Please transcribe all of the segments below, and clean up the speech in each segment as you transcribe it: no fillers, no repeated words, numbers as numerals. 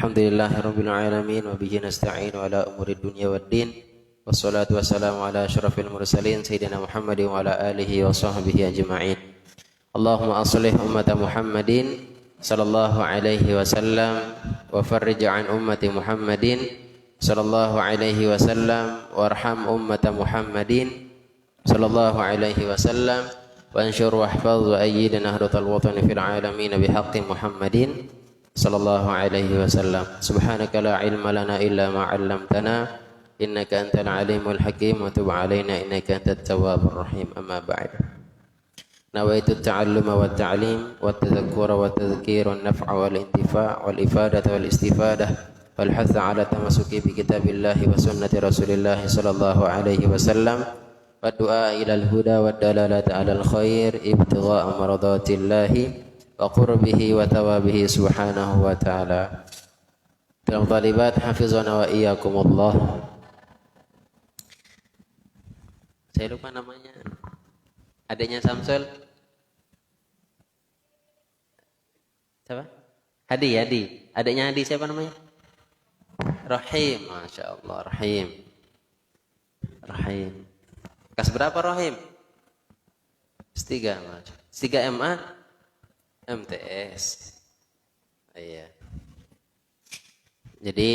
Alhamdulillahirabbil alamin wa bihi nasta'in ala umuri dunya waddin. Wassalatu wassalamu ala asyrafil mursalin sayyidina Muhammadin wa ala alihi wa sahbihi ajma'in. Allahumma aslih ummata Muhammadin sallallahu alaihi wasallam wa farrij an ummati Muhammadin sallallahu alaihi wasallam warham ummata Muhammadin sallallahu alaihi wasallam wa anshur wahfaz wa ayyid nahdatal watani fil alamin bihaqqi Muhammadin sallallahu alaihi wasallam. Subhanaka la ilma lana illa ma 'allamtana innaka antal alimul hakim wa tub alaina innaka antat tawwabur rahim. Amma ba'd. Nawaitu at-ta'alluma wat ta'lim wat tadhakkura wat tadhkir wan naf'a wal intifa' wal ifadata wal istifadah wal hath 'ala tamassuki bi kitabillahi wa sunnati rasulillah sallallahu alaihi wasallam wa du'a ila al-huda wad dalalati 'ala al-khair ibtigha'a maradatillahi wa qurbihi wa tawabihi subhanahu wa ta'ala. Dalam talibat hafizana wa iyyakumullah. Saya lupa namanya. Adanya Samsul. Siapa? Hadi. Adanya Hadi siapa namanya? Rahim. Masya Allah. Rahim. Kelas berapa Rahim? S3. S3 MA? MTS. Iya. Jadi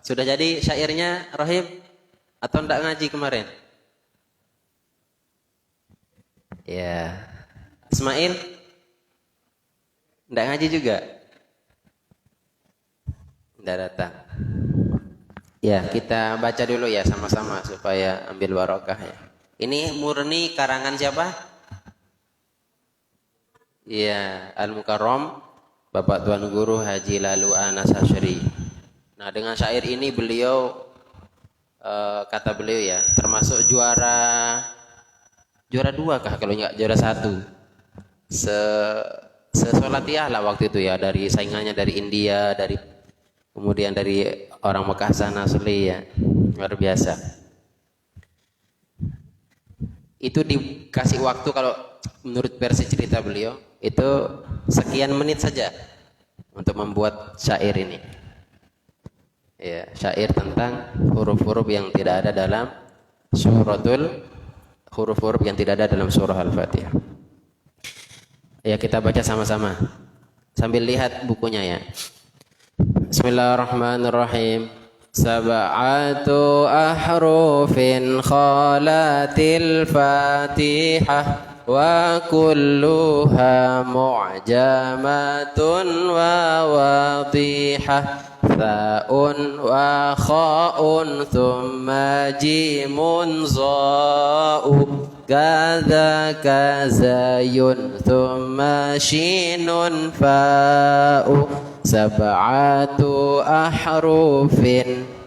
sudah jadi syairnya Rahim atau enggak ngaji kemarin? Ya. Ismail enggak ngaji juga? Enggak datang. Ya, kita baca dulu ya sama-sama supaya ambil barokah ya. Ini murni karangan siapa? Iya, Al-Mukarram Bapak Tuan Guru Haji Lalu Anas Hasyri. Nah, dengan syair ini beliau kata beliau ya, termasuk juara 2 kah kalau enggak juara 1. Sesolatiah lah waktu itu ya, dari saingannya dari India, kemudian dari orang Mekah sana asli ya. Luar biasa. Itu dikasih waktu kalau menurut versi cerita beliau itu sekian menit saja untuk membuat syair ini. Ya, syair tentang huruf-huruf yang tidak ada dalam huruf-huruf yang tidak ada dalam surah Al-Fatihah. Ya, kita baca sama-sama sambil lihat bukunya ya. Bismillahirrahmanirrahim. Sab'atu ahrufin khalatil Fatihah wa kulluha mu'jamatun wa wadihah tha'un wa kha'un thumma jimun za'u kadhaka zayun thumma shinun fa'u sab'atu ahrufin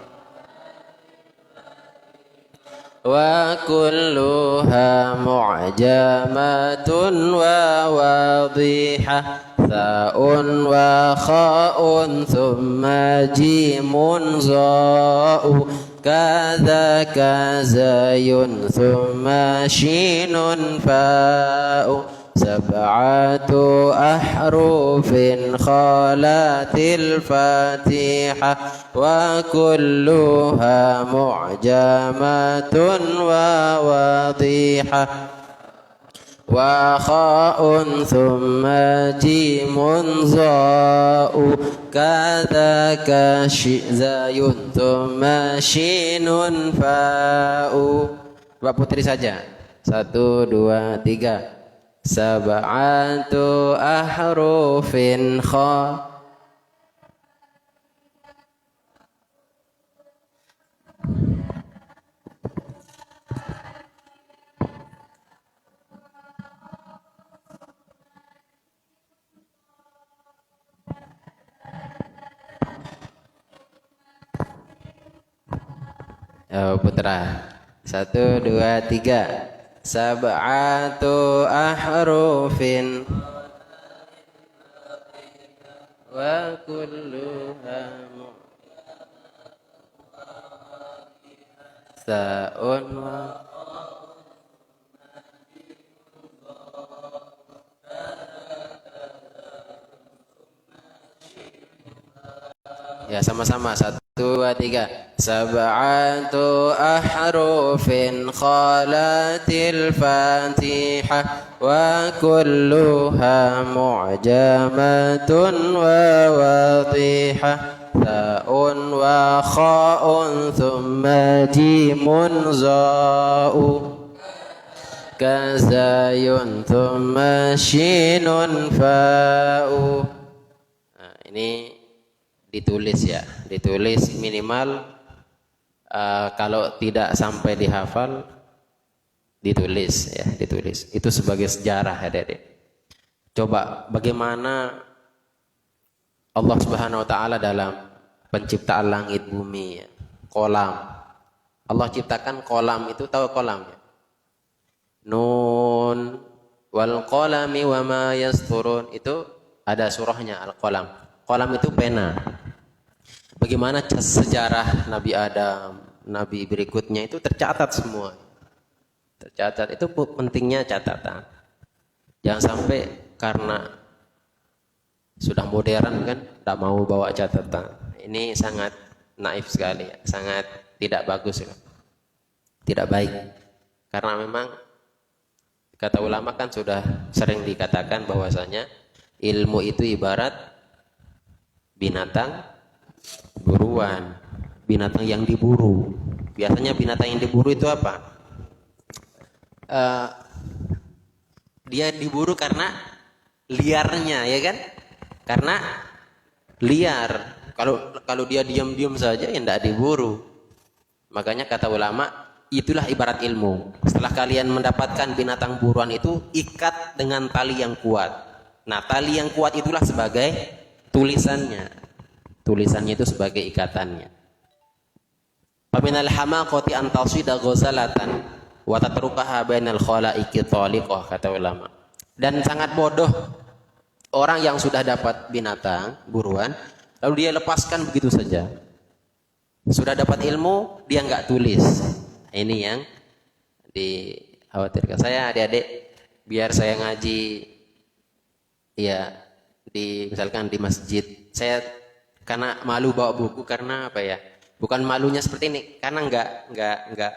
wa kulluha mu'jamatun wa wadihah tha'un wa kha'un thumma jimun za'u kadhaka zayun thumma shinun fa'u sab'atu ahrufin khalatil Fatihah wa kulluha mu'jamatun wa wadihah wa kha'un thumma jimun za'u kadhaka zayun thumma shinun fa'u. Pak Putri saja. 1, 2, 3. Sab'atu ahrufin Putra. 1, 2, 3. Sab'atu ahrufin wa kulluha sa'un wa Ya sama-sama. 1, 2, 3. Sab'atu ahrufin khalatil fatihah wa kulluha mu'jamatun wa wadihah. Ta'un wa kha'un thumma jimun za'u kazayun thumma shinun fa'u. Nah, ini ditulis ya, ditulis minimal kalau tidak sampai dihafal ditulis ya, ditulis. Itu sebagai sejarah ya, Dek. Coba bagaimana Allah Subhanahu wa taala dalam penciptaan langit bumi ya, kolam. Allah ciptakan kolam itu, tahu kolam ya? Nun wal qalami wa ma yasturun, itu ada surahnya Al-Qalam. Qalam itu pena. Bagaimana sejarah Nabi Adam, Nabi berikutnya itu tercatat semua. Tercatat, itu pentingnya catatan. Jangan sampai karena sudah modern kan, tak mau bawa catatan. Ini sangat naif sekali, sangat tidak bagus, tidak baik. Karena memang kata ulama kan sudah sering dikatakan bahwasanya ilmu itu ibarat binatang buruan, binatang yang diburu. Biasanya binatang yang diburu itu apa? Dia diburu karena liarnya, ya kan? Karena liar. Kalau dia diam-diam saja ya tidak diburu. Makanya kata ulama, itulah ibarat ilmu. Setelah kalian mendapatkan binatang buruan itu, ikat dengan tali yang kuat. Nah, tali yang kuat itulah sebagai tulisannya. Tulisannya itu sebagai ikatannya. Faminal hamaqati an tasida ghazalatan wa tatrukaha bainal khalaiqi taliqah, kata ulama. Dan sangat bodoh orang yang sudah dapat binatang buruan lalu dia lepaskan begitu saja. Sudah dapat ilmu dia enggak tulis. Ini yang dikhawatirkan. Saya adik-adik biar saya ngaji ya misalkan di masjid, saya karena malu bawa buku, karena apa ya, bukan malunya seperti ini, karena enggak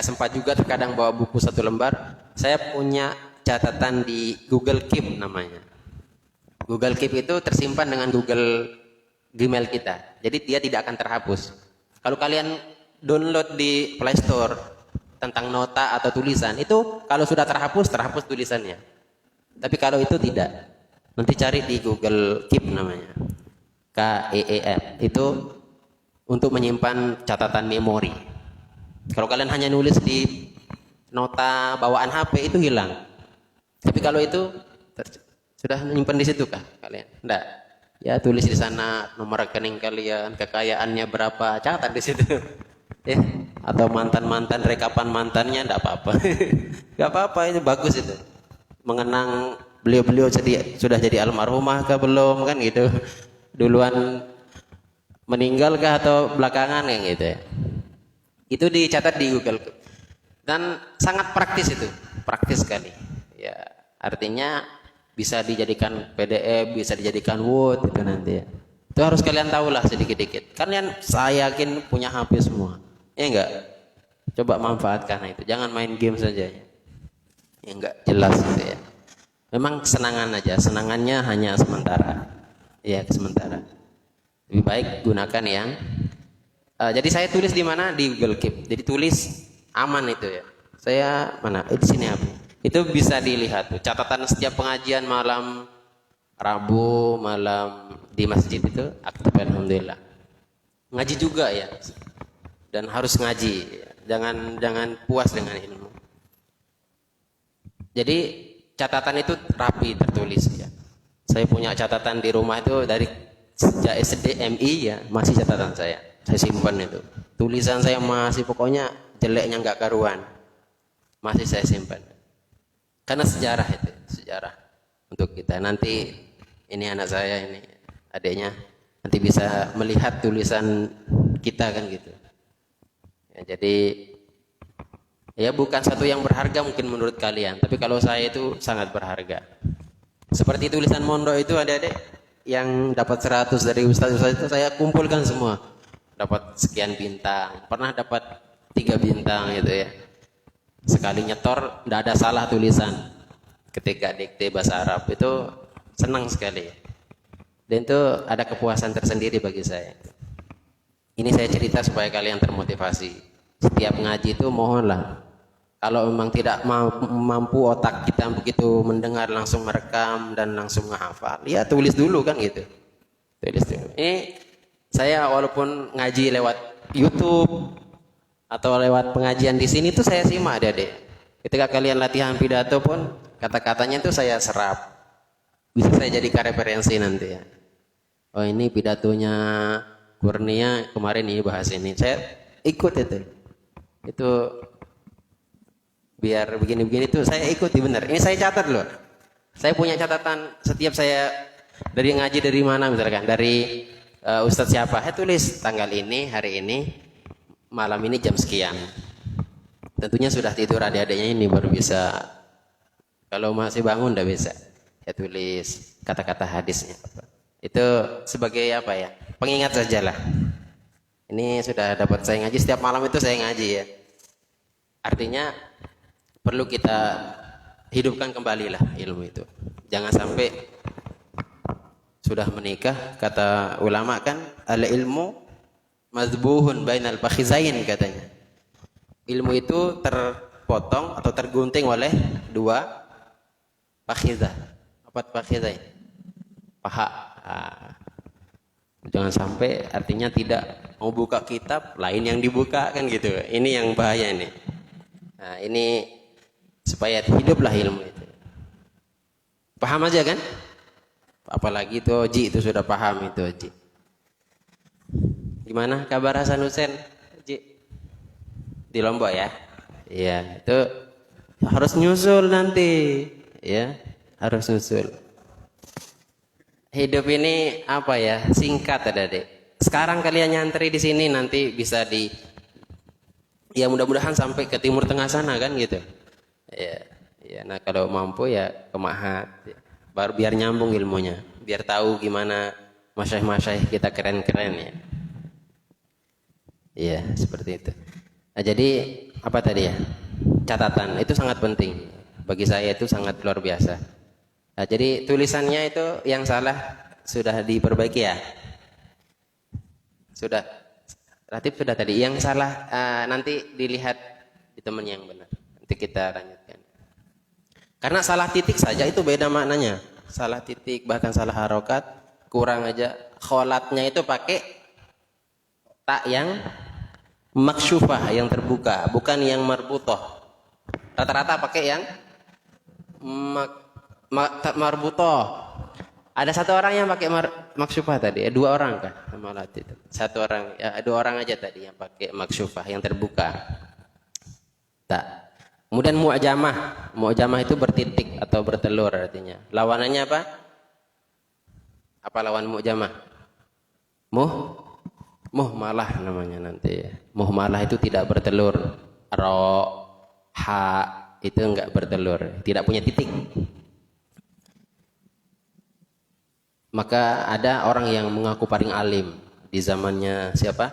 sempat juga terkadang bawa buku 1 lembar. Saya punya catatan di Google Keep namanya. Google Keep itu tersimpan dengan Google Gmail kita, jadi dia tidak akan terhapus. Kalau kalian download di Play Store tentang nota atau tulisan, itu kalau sudah terhapus tulisannya. Tapi kalau itu tidak, nanti cari di Google Keep namanya, KEEP, itu untuk menyimpan catatan memori. Kalau kalian hanya nulis di nota bawaan HP itu hilang. Tapi kalau itu sudah menyimpan di situ kah kalian? Enggak. Ya tulis di sana nomor rekening kalian, kekayaannya berapa, catat di situ. Ya, atau mantan-mantan, rekapan mantannya, enggak apa-apa. Enggak apa-apa, itu bagus itu. Mengenang beliau-beliau sudah jadi almarhumah kah belum, kan gitu. Duluan meninggal kah atau belakangan, kayak gitu ya. Itu dicatat di Google. Dan sangat praktis itu, praktis sekali. Ya, artinya bisa dijadikan PDF, bisa dijadikan Word itu nanti ya. Itu harus kalian tahulah sedikit-sedikit. Kalian saya yakin punya HP semua. Ya enggak? Coba manfaatkan itu. Jangan main game saja ya. Ya enggak jelas gitu ya. Memang kesenangan aja, senangannya hanya sementara. Ya, sementara. Lebih baik gunakan yang jadi saya tulis di mana? Di Google Keep. Jadi tulis aman itu ya. Saya mana? Di sini apa? Itu bisa dilihat tuh. Catatan setiap pengajian malam Rabu, malam di masjid itu aktif, alhamdulillah. Ngaji juga ya. Dan harus ngaji. Jangan puas dengan ilmu. Jadi catatan itu rapi tertulis ya. Saya punya catatan di rumah itu dari sejak SD MI ya, masih catatan saya simpan itu. Tulisan saya masih pokoknya jeleknya enggak karuan. Masih saya simpan. Karena sejarah itu, sejarah untuk kita. Nanti ini anak saya, ini adiknya, nanti bisa melihat tulisan kita kan gitu. Ya, jadi ya bukan satu yang berharga mungkin menurut kalian, tapi kalau saya itu sangat berharga. Seperti tulisan Mondo itu adik-adik, yang dapat 100 dari ustaz-ustaz itu saya kumpulkan semua. Dapat sekian bintang. Pernah dapat 3 bintang gitu ya. Sekali nyetor tidak ada salah tulisan. Ketika dikte bahasa Arab itu senang sekali. Dan itu ada kepuasan tersendiri bagi saya. Ini saya cerita supaya kalian termotivasi. Setiap ngaji itu mohonlah, kalau memang tidak mampu otak kita begitu mendengar langsung merekam dan langsung menghafal, ya tulis dulu kan gitu. Tulis dulu. Ini saya walaupun ngaji lewat YouTube atau lewat pengajian di sini tuh saya simak adik-adik. Ketika kalian latihan pidato pun kata-katanya itu saya serap. Bisa saya jadikan referensi nanti ya. Oh ini pidatonya Kurnia kemarin ini bahas ini. Saya ikut itu. Itu biar begini-begini tuh saya ikuti benar. Ini saya catat loh. Saya punya catatan setiap saya dari ngaji dari mana misalkan, dari ustadz siapa, saya tulis tanggal ini, hari ini, malam ini jam sekian. Tentunya sudah tidur adik-adiknya ini baru bisa. Kalau masih bangun udah bisa. Saya tulis kata-kata hadisnya. Itu sebagai apa ya? Pengingat sajalah. Ini sudah dapat saya ngaji setiap malam itu saya ngaji ya. Artinya perlu kita hidupkan kembali lah ilmu itu. Jangan sampai sudah menikah, kata ulama kan, al ilmu mazbuhun bainal fakhizain katanya. Ilmu itu terpotong atau tergunting oleh dua fakhizah. Apa fakhizain? Paha. Jangan sampai artinya tidak mau buka kitab lain yang dibuka kan gitu. Ini yang bahaya ini. Nah, ini supaya hiduplah ilmu itu. Paham aja kan? Apalagi itu Oji itu sudah paham itu Oji. Gimana kabar Hasan Hussein? Oji di Lombok ya? Iya, itu harus nyusul nanti, ya, harus nyusul. Hidup ini apa ya? Singkat adik-adik. Sekarang kalian nyantri di sini nanti bisa ya mudah-mudahan sampai ke Timur Tengah sana kan gitu. Ya, nah kalau mampu ya ke Mahat. Baru biar nyambung ilmunya, biar tahu gimana masyaikh-masyaikh kita keren-keren ya. Iya, seperti itu. Nah, jadi apa tadi ya? Catatan itu sangat penting. Bagi saya itu sangat luar biasa. Nah, jadi tulisannya itu yang salah sudah diperbaiki ya. Sudah. Ratib sudah tadi. Yang salah nanti dilihat di teman yang benar. Nanti kita lanjutkan. Karena salah titik saja itu beda maknanya. Salah titik bahkan salah harokat kurang aja. Kholatnya itu pakai tak yang maksyufah, yang terbuka, bukan yang marbutoh. Rata-rata pakai yang marbutoh. Ada satu orang yang pakai maksyufah tadi, 2 orang kan sama Latif. 1 orang, ya 2 orang aja tadi yang pakai maksyufah yang terbuka. Tak. Kemudian mu'jamah. Mu'jamah itu bertitik atau bertelur artinya. Lawanannya apa? Apa lawan mu'jamah? Muhmalah namanya nanti. Muhmalah itu tidak bertelur. Ro, ha itu enggak bertelur, tidak punya titik. Maka ada orang yang mengaku paling alim di zamannya siapa?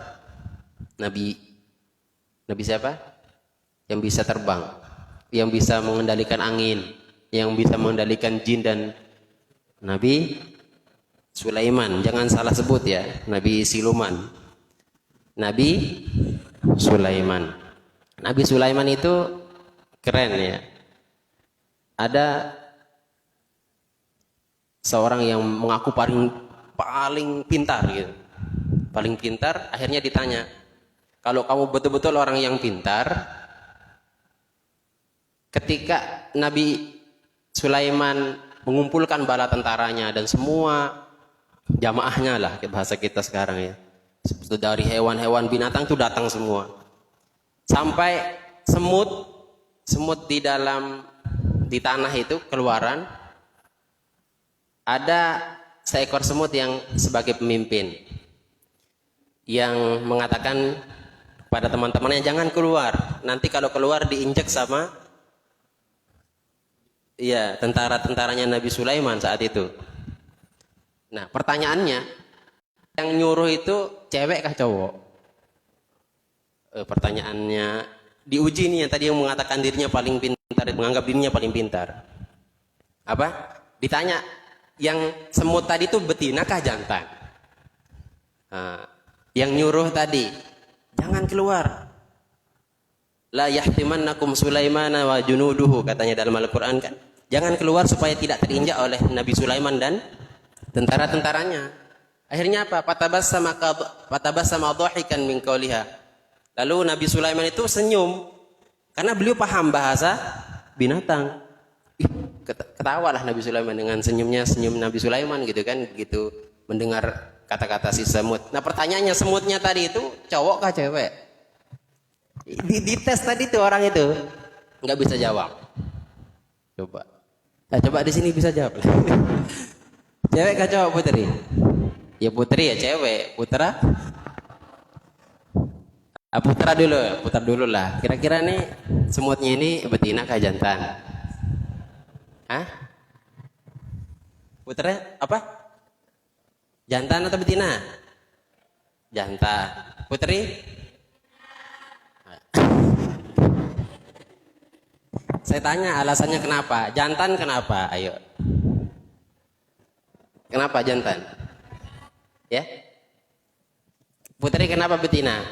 Nabi siapa? Yang bisa terbang, yang bisa mengendalikan angin, yang bisa mengendalikan jin, dan Nabi Sulaiman. Jangan salah sebut ya, Nabi Siluman. Nabi Sulaiman. Nabi Sulaiman itu keren ya. Ada seorang yang mengaku paling pintar gitu. Paling pintar, akhirnya ditanya, kalau kamu betul-betul orang yang pintar, ketika Nabi Sulaiman mengumpulkan bala tentaranya dan semua jamaahnya lah, bahasa kita sekarang ya, dari hewan-hewan binatang itu datang semua, sampai semut di tanah itu keluaran, ada seekor semut yang sebagai pemimpin yang mengatakan pada teman-temannya, jangan keluar, nanti kalau keluar diinjak sama tentara-tentaranya Nabi Sulaiman saat itu. Nah, pertanyaannya, yang nyuruh itu cewek kah cowok? Pertanyaannya diuji nih yang tadi yang mengatakan dirinya paling pintar, menganggap dirinya paling pintar. Apa? Ditanya, yang semut tadi itu betina kah jantan? Nah, yang nyuruh tadi, jangan keluar. La yahtimannakum Sulaimana wa junuduhu, katanya dalam Al-Quran kan. Jangan keluar supaya tidak terinjak oleh Nabi Sulaiman dan tentara-tentaranya. Akhirnya apa? Fatabassama dhahikan min qawliha. Lalu Nabi Sulaiman itu senyum karena beliau paham bahasa binatang. Ketawalah Nabi Sulaiman dengan senyum Nabi Sulaiman gitu kan, gitu mendengar kata-kata si semut. Nah, pertanyaannya, semutnya tadi itu cowok kah cewek? Di tes tadi tuh orang itu nggak bisa jawab. Coba. Nah, coba di sini bisa jawab. Cewek kah cowok, Putri? Ya Putri ya cewek. Putra? Putra dulu lah. Kira-kira nih semutnya ini betina kah jantan? Hah? Putra apa? Jantan atau betina? Jantan. Putri? Saya tanya alasannya kenapa? Jantan kenapa? Ayo. Kenapa jantan? Ya? Putri kenapa betina?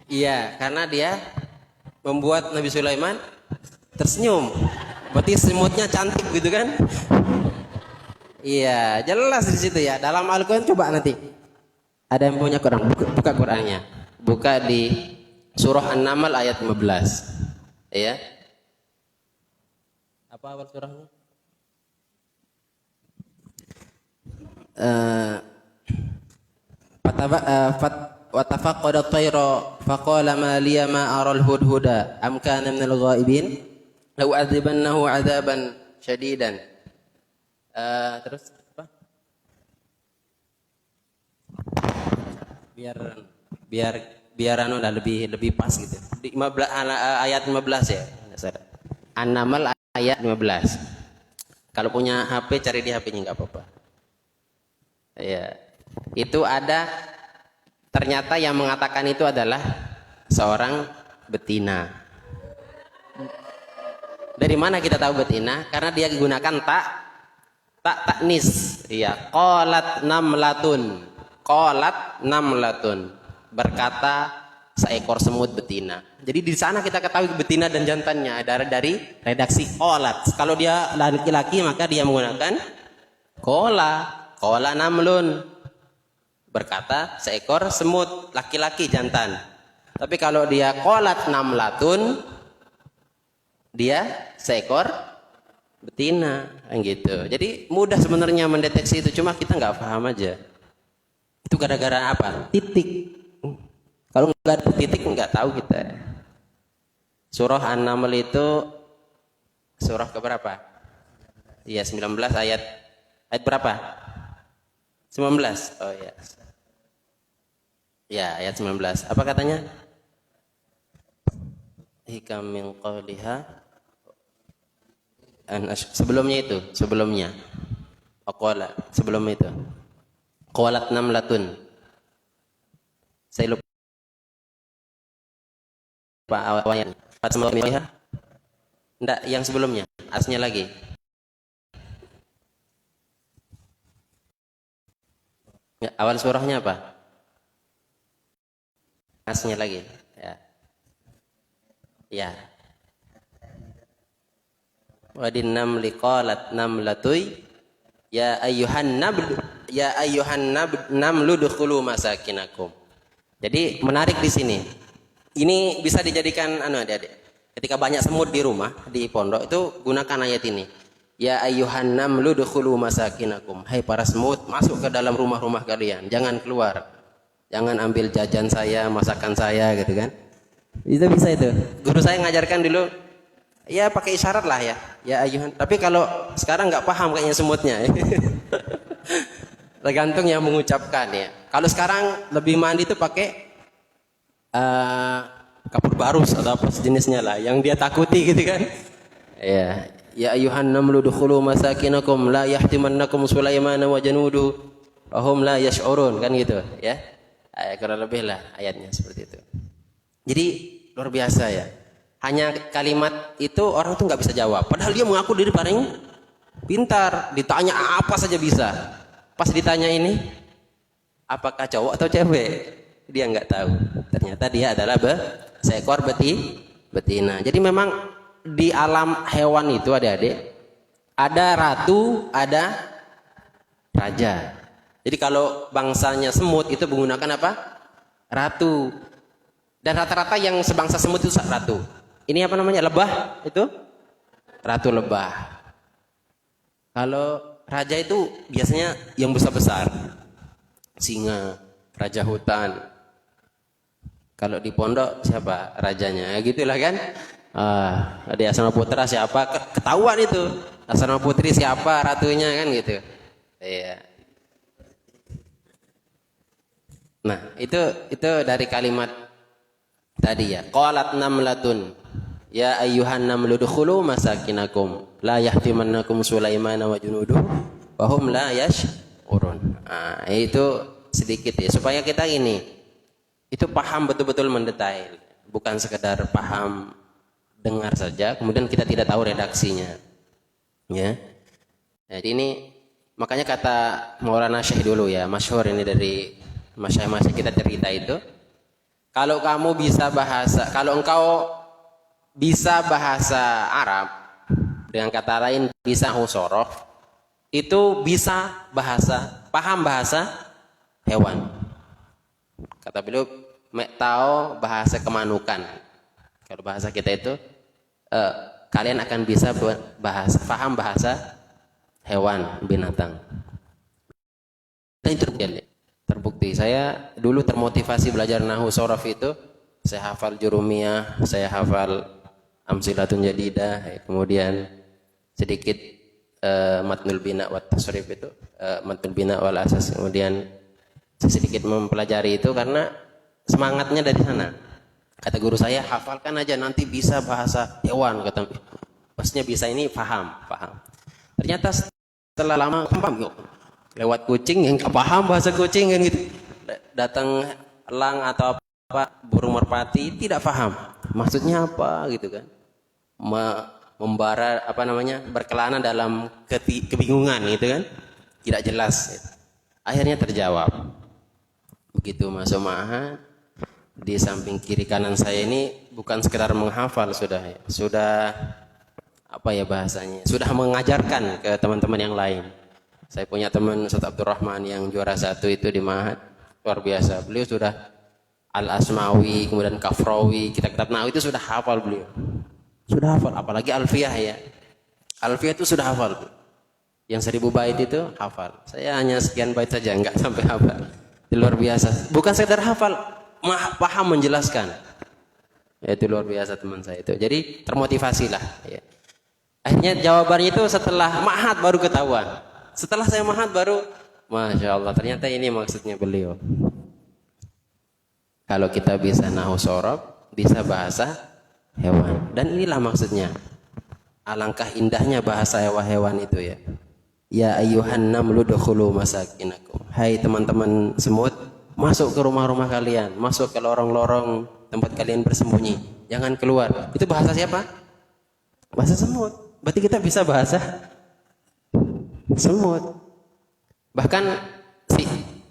Iya, karena dia membuat Nabi Sulaiman tersenyum. Berarti semutnya cantik gitu kan? Iya, jelas di situ ya. Dalam Al-Quran coba nanti. Ada yang punya Quran, buka Qurannya. Buka di surah An-Naml ayat 15. Ya. Apa awal surahnya? Watafaqqada at-tayra faqala ma liya ma ara al-hudhuda am kana min al-ghaibin law adzibannahu 'adzaban syadidan. Terus apa? Biar anu dah lebih pas gitu. Di 15, ayat 15 ya. An-Naml ayat 15. Kalau punya HP cari di HP-nya enggak apa-apa. Ya. Itu ada, ternyata yang mengatakan itu adalah seorang betina. Dari mana kita tahu betina? Karena dia gunakan taknis. Iya, qalat namlatun. Berkata seekor semut betina. Jadi di sana kita ketahui betina dan jantannya dari redaksi qalat. Kalau dia laki-laki maka dia menggunakan qala namlun. Berkata seekor semut, laki-laki jantan. Tapi kalau dia qalat namlatun, dia seekor betina, gitu. Jadi mudah sebenarnya mendeteksi itu, cuma kita nggak paham aja. Itu gara-gara apa? Titik. Kalau nggak ada titik nggak tahu kita. Surah An-Naml itu surah keberapa? Iya 19 ayat berapa? 19. Oh ya. Ya ayat 19. Apa katanya? Hikam min qawliha. Sebelumnya. Aqala, sebelum itu. Qalat namlatun. Saya lupa awalnya. Enggak, yang sebelumnya. Asnya lagi. Ya, awal surahnya apa? Asnya lagi. Ya. Ya. Wadin namli qalat namlatuy ya ayyuhan namlu dukhulu masakinakum. Jadi menarik di sini. Ini bisa dijadikan adik-adik. Ketika banyak semut di rumah, di pondok itu gunakan ayat ini. Ya ayyuhan namlu dukhulu masakinakum. Hai para semut, masuk ke dalam rumah-rumah kalian, jangan keluar. Jangan ambil jajan saya, masakan saya gitu kan. Itu bisa itu. Guru saya ngajarkan dulu ya pakai isyarat lah ya. Ya ayyuhan. Tapi kalau sekarang nggak paham kayaknya semutnya. Tergantung yang mengucapkan ya. Kalau sekarang lebih mandi itu pakai kapur barus atau apa sejenisnya lah yang dia takuti gitu kan. Ya, Ya ayuhan namlu dukhulu masakinakum la yahtimannakum Sulaiman wa januduhu wahum la yash'urun, kan gitu ya. Kurang lebih lah ayatnya seperti itu. Jadi luar biasa ya. Hanya kalimat itu orang tuh nggak bisa jawab. Padahal dia mengaku diri paling pintar. Ditanya apa saja bisa. Pas ditanya ini, apakah cowok atau cewek? Dia nggak tahu. Ternyata dia adalah seekor betina. Jadi memang di alam hewan itu adik-adik, ada ratu, ada raja. Jadi kalau bangsanya semut itu menggunakan apa? Ratu. Dan rata-rata yang sebangsa semut itu ratu. Ini apa namanya? Lebah itu? Ratu lebah. Kalau raja itu biasanya yang besar-besar. Singa, raja hutan. Kalau di pondok siapa rajanya? Ya gitulah kan? Di Asma Putra siapa? Ketahuan itu. Asma Putri siapa ratunya kan gitu. Iya. Nah, itu dari kalimat tadi ya. Qalat namlatun ya ayyuhan namlu dukhulu masakinakum la yahtimannakum Sulaiman wa junuduhu wa hum la yash'urun. Nah, itu sedikit ya supaya kita ini itu paham betul-betul mendetail, bukan sekedar paham dengar saja kemudian kita tidak tahu redaksinya. Ya. Jadi ini makanya kata Maulana Syekh dulu ya, masyhur ini dari masyayikh kita cerita itu, kalau kamu bisa bahasa, kalau engkau bisa bahasa Arab, dengan kata lain bisa husorof, itu bisa bahasa, paham bahasa hewan. Kata beliau, mek tahu bahasa kemanukan. Kalau bahasa kita itu, kalian akan bisa bahasa, paham bahasa hewan, binatang. Dan itu terbukti. Saya dulu termotivasi belajar nahwu sorof itu, saya hafal jurumiyah, saya hafal amsilatun jadidah, kemudian sedikit matnul bina wa tasrif itu, matnul bina wal asas, kemudian saya sedikit mempelajari itu karena semangatnya dari sana. Kata guru saya, hafalkan aja nanti bisa bahasa hewan, kata. Maksudnya bisa ini paham. Ternyata setelah lama paham, lewat kucing yang paham bahasa kucing kan gitu. Datang elang atau apa burung merpati tidak paham maksudnya apa gitu kan. Membara apa namanya berkelana dalam kebingungan gitu kan. Tidak jelas. Akhirnya terjawab. Begitu masuk ma'had, di samping kiri kanan saya ini bukan sekedar menghafal sudah apa ya bahasanya, sudah mengajarkan ke teman-teman yang lain. Saya punya teman Ustaz Abdurrahman yang juara 1 itu di Ma'had, luar biasa. Beliau sudah Al-Asmawi, kemudian Kafrawi, kitab-kitab Nahwu itu sudah hafal beliau. Sudah hafal, apalagi Alfiyah ya. Alfiyah itu sudah hafal. Yang 1000 bait itu hafal. Saya hanya sekian bait saja, enggak sampai hafal. Itu luar biasa. Bukan sekedar hafal, paham menjelaskan. Ya, itu luar biasa teman saya itu. Jadi termotivasilah ya. Akhirnya jawabannya itu setelah Ma'had baru ketahuan. Setelah saya Ma'had baru, Masya Allah, ternyata ini maksudnya beliau. Kalau kita bisa nahwu sorof, bisa bahasa hewan. Dan inilah maksudnya. Alangkah indahnya bahasa hewan-hewan itu ya. Ya ayyuhan namlu dukhulu masakinakum. Hai teman-teman semut, masuk ke rumah-rumah kalian, masuk ke lorong-lorong tempat kalian bersembunyi. Jangan keluar. Itu bahasa siapa? Bahasa semut. Berarti kita bisa bahasa semut. Bahkan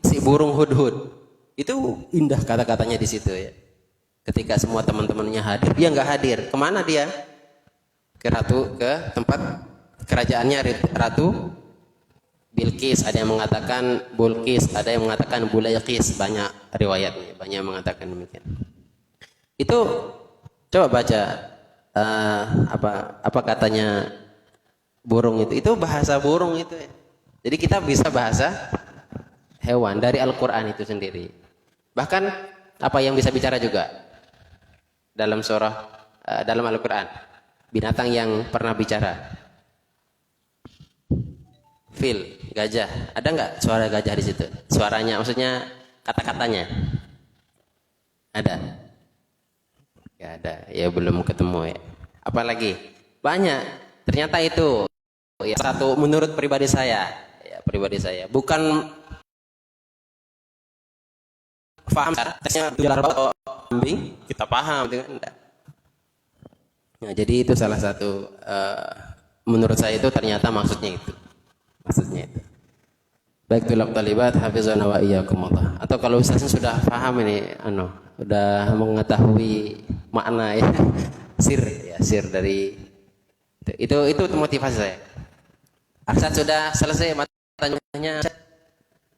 si burung hudhud itu indah kata-katanya di situ ya. Ketika semua teman-temannya hadir, dia nggak hadir. Kemana dia? Ke tempat kerajaannya Ratu Bilqis. Ada yang mengatakan Bulqis, ada yang mengatakan Bulaykis. Banyak riwayatnya, banyak yang mengatakan demikian. Itu coba baca apa katanya burung itu bahasa burung itu ya. Jadi kita bisa bahasa hewan dari Al-Quran itu sendiri. Bahkan apa yang bisa bicara juga dalam surah dalam Al-Quran, binatang yang pernah bicara, fil, gajah. Ada nggak suara gajah di situ? Suaranya, maksudnya kata-katanya ada? Nggak ada, ya belum ketemu ya. Apalagi banyak Ternyata itu ya, satu menurut pribadi saya, ya, pribadi saya. Bukan paham tesnya atau kambing, kita paham gitu kan, enggak. Nah, jadi itu salah satu menurut saya itu ternyata maksudnya itu. Maksudnya itu. Baik tulab talibat hafizana wa iyyakumullah. Atau kalau ustaznya sudah paham ini sudah mengetahui makna ya sir dari itu motivasi saya. Ustaz sudah selesai matanya?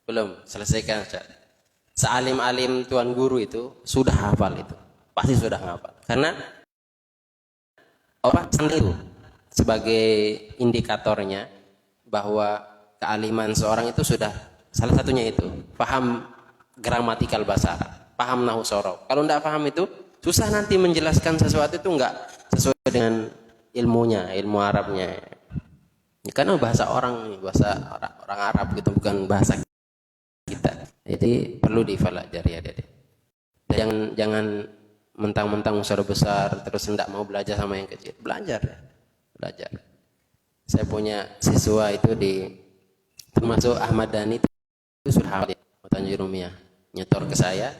Belum, selesaikan Ustaz. Sealim-alim tuan guru itu sudah hafal itu. Pasti sudah hafal. Karena itu sebagai indikatornya bahwa kealiman seorang itu sudah salah satunya itu paham gramatikal bahasa Arab, paham nahwu sorof. Kalau tidak paham itu susah nanti menjelaskan sesuatu itu enggak sesuai dengan ilmunya, ilmu Arabnya. Karena bahasa orang Arab gitu, bukan bahasa kita. Jadi perlu dipelajari ya, Dede. Jangan mentang-mentang usaha besar terus tidak mau belajar sama yang kecil. Belajar. Saya punya siswa itu termasuk Ahmad Dhani itu sudah hafal Matan Jurumiyah, nyetor ke saya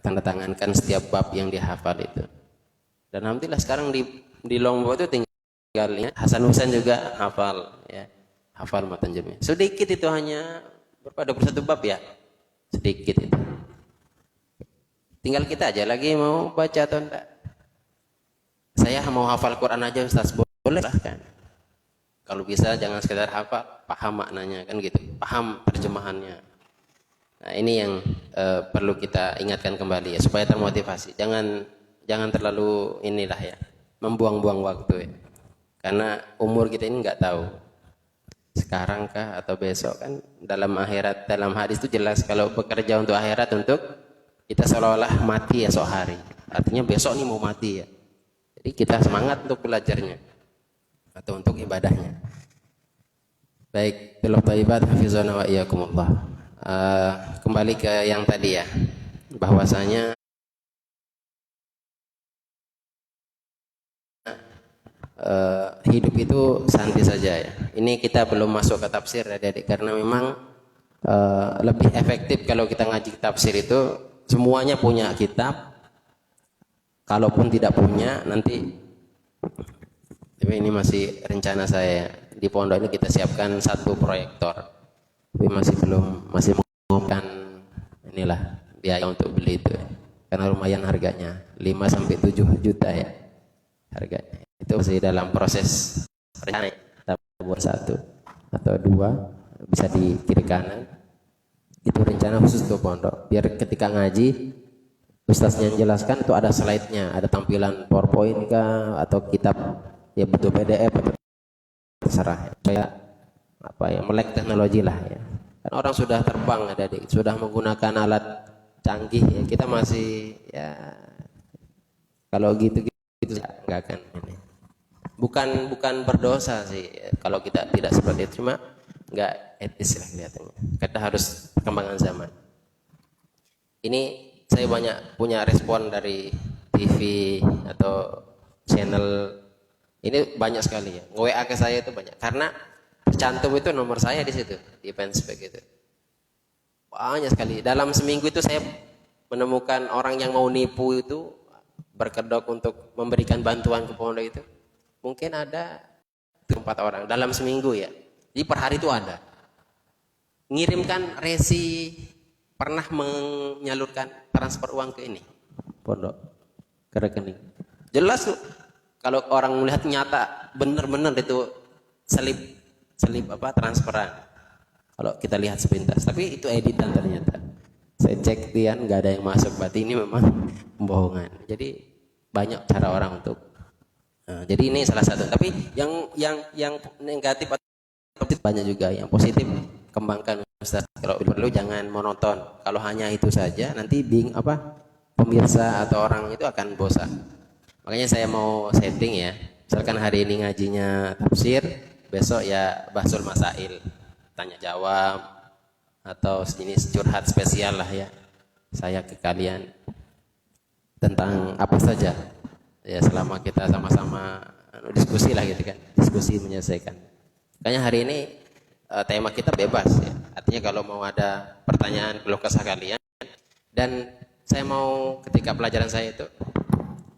tanda tangankan setiap bab yang dihafal itu. Dan alhamdulillah sekarang di Lombok itu tinggal Hasan Husain juga hafal ya, hafal Matan Jurumiyah. Sedikit itu, hanya berapa 21 bab ya, sedikit itu. Tinggal kita aja lagi mau baca atau enggak. Saya mau hafal Quran aja Ustaz, boleh lah kan. Kalau bisa jangan sekedar hafal, paham maknanya kan gitu, paham terjemahannya. Nah, ini yang perlu kita ingatkan kembali ya, supaya termotivasi. Jangan terlalu inilah ya, membuang-buang waktu ya. Karena umur kita ini nggak tahu. Sekarang kah atau besok kan, dalam hadis itu jelas kalau bekerja untuk akhirat, untuk kita seolah-olah mati esok hari. Artinya besok nih mau mati ya. Jadi kita semangat untuk belajarnya atau untuk ibadahnya. Baik, tilab thayyibat hafizana wa iyyakumullah. Kembali ke yang tadi ya, bahwasanya hidup itu santai saja ya. Ini kita belum masuk ke tafsir ya, Adik, karena memang lebih efektif kalau kita ngaji tafsir itu semuanya punya kitab. Kalaupun tidak punya, nanti tapi ini masih rencana saya di pondok ini kita siapkan 1 proyektor, tapi masih mengumumkan inilah biaya untuk beli itu karena lumayan harganya 5-7 juta ya harganya. Itu masih dalam proses rencana, kita buat 1 atau 2 bisa di kiri kanan, itu rencana khusus untuk pondok biar ketika ngaji ustaznya menjelaskan itu ada slide-nya, ada tampilan PowerPoint kah atau kitab ya, bentuk PDF atau terserah. Kayak melek teknologi lah ya. Kan orang sudah terbang, Adik, sudah menggunakan alat canggih ya. Kita masih ya kalau gitu enggak akan ini. Bukan berdosa sih kalau kita tidak seperti itu, cuma enggak etis lah kelihatannya. Kita harus perkembangan zaman. Ini saya banyak punya respon dari TV atau channel. Ini banyak sekali ya, nge-WA ke saya itu banyak, karena tercantum itu nomor saya di situ, di fanspage itu. Banyak sekali, dalam seminggu itu saya menemukan orang yang mau nipu itu, berkedok untuk memberikan bantuan ke pondok itu. Mungkin ada 4 orang, dalam seminggu ya. Jadi per hari itu ada. Ngirimkan resi, pernah menyalurkan transfer uang ke ini, pondok, ke rekening. Jelas tuh. Kalau orang melihat nyata, benar-benar itu selip transferan. Kalau kita lihat sepintas, tapi itu editan ternyata. Saya cek Tian, nggak ada yang masuk, berarti ini memang pembohongan. Jadi banyak cara orang untuk. Jadi ini salah satu. Tapi yang negatif banyak juga. Yang positif kembangkan Ustaz. Kalau perlu jangan monoton. Kalau hanya itu saja, nanti pemirsa atau orang itu akan bosan. Makanya saya mau setting ya, misalkan hari ini ngajinya tafsir, besok ya bahsul masail, tanya jawab, atau sejenis curhat spesial lah ya, saya ke kalian tentang apa saja ya, selama kita sama-sama diskusi. diskusi lah gitu kan, diskusi menyelesaikan. Makanya hari ini tema kita bebas ya. Artinya kalau mau ada pertanyaan keluh kesah kalian, dan saya mau ketika pelajaran saya itu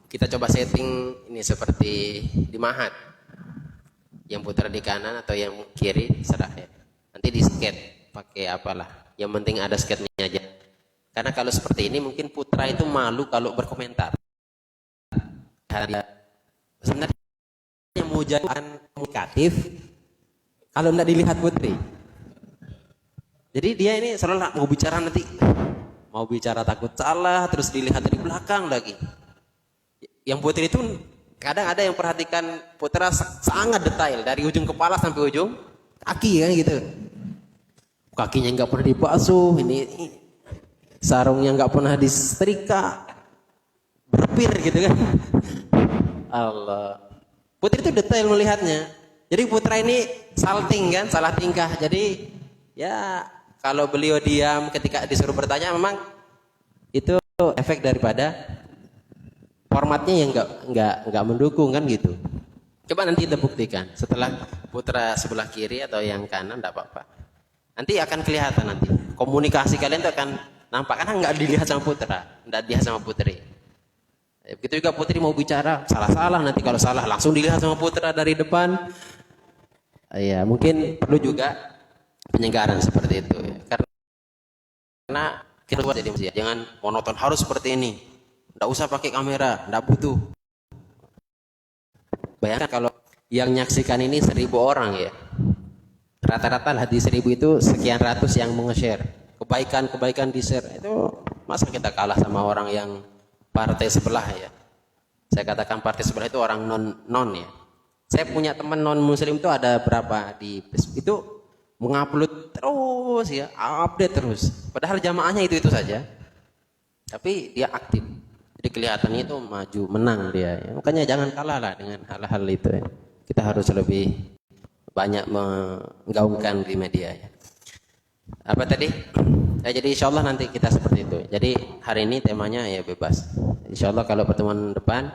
kita coba setting ini seperti di mahat, yang putar di kanan atau yang kiri serah ya. Nanti di skate pakai apalah, yang penting ada skate-nya aja. Karena kalau seperti ini mungkin putra itu malu kalau berkomentar. Karena sebenarnya yang mau jalan komunikatif kalau tidak dilihat putri. Jadi dia ini selalu mau bicara nanti, mau bicara takut salah, terus dilihat dari belakang lagi. Yang putri itu kadang ada yang perhatikan putra sangat detail dari ujung kepala sampai ujung kaki kan gitu. Kakinya nggak pernah dibasuh, ini sarungnya nggak pernah disetrika, berpir gitu kan. Allah. Putri itu detail melihatnya. Jadi putra ini salting kan, salah tingkah. Jadi ya kalau beliau diam ketika disuruh bertanya, memang itu efek daripada formatnya yang nggak mendukung kan gitu. Coba nanti kita buktikan setelah putra sebelah kiri atau yang kanan, enggak apa-apa. Nanti akan kelihatan nanti komunikasi kalian itu akan nampak karena nggak dilihat sama putra, nggak dilihat sama putri. Begitu juga putri mau bicara salah-salah, nanti kalau salah langsung dilihat sama putra dari depan. Ya mungkin perlu juga penyegaran seperti itu ya. Karena kita buat jadi manusia, jangan monoton harus seperti ini. Nggak usah pakai kamera, nggak butuh. Bayangkan kalau yang menyaksikan ini 1.000 orang ya. Rata-rata lah di 1.000 itu sekian ratus yang menge-share. Kebaikan-kebaikan di-share. Itu masa kita kalah sama orang yang partai sebelah ya. Saya katakan partai sebelah itu orang non ya. Saya punya teman non muslim itu ada berapa di Facebook itu mengupload terus ya, update terus. Padahal jamaahnya itu saja. Tapi dia aktif. Jadi kelihatannya itu maju, menang dia. Ya. Makanya jangan kalah lah dengan hal-hal itu ya. Kita harus lebih banyak menggaungkan di media ya. Apa tadi? Jadi insya Allah nanti kita seperti itu. Jadi hari ini temanya ya bebas. Insya Allah kalau pertemuan depan,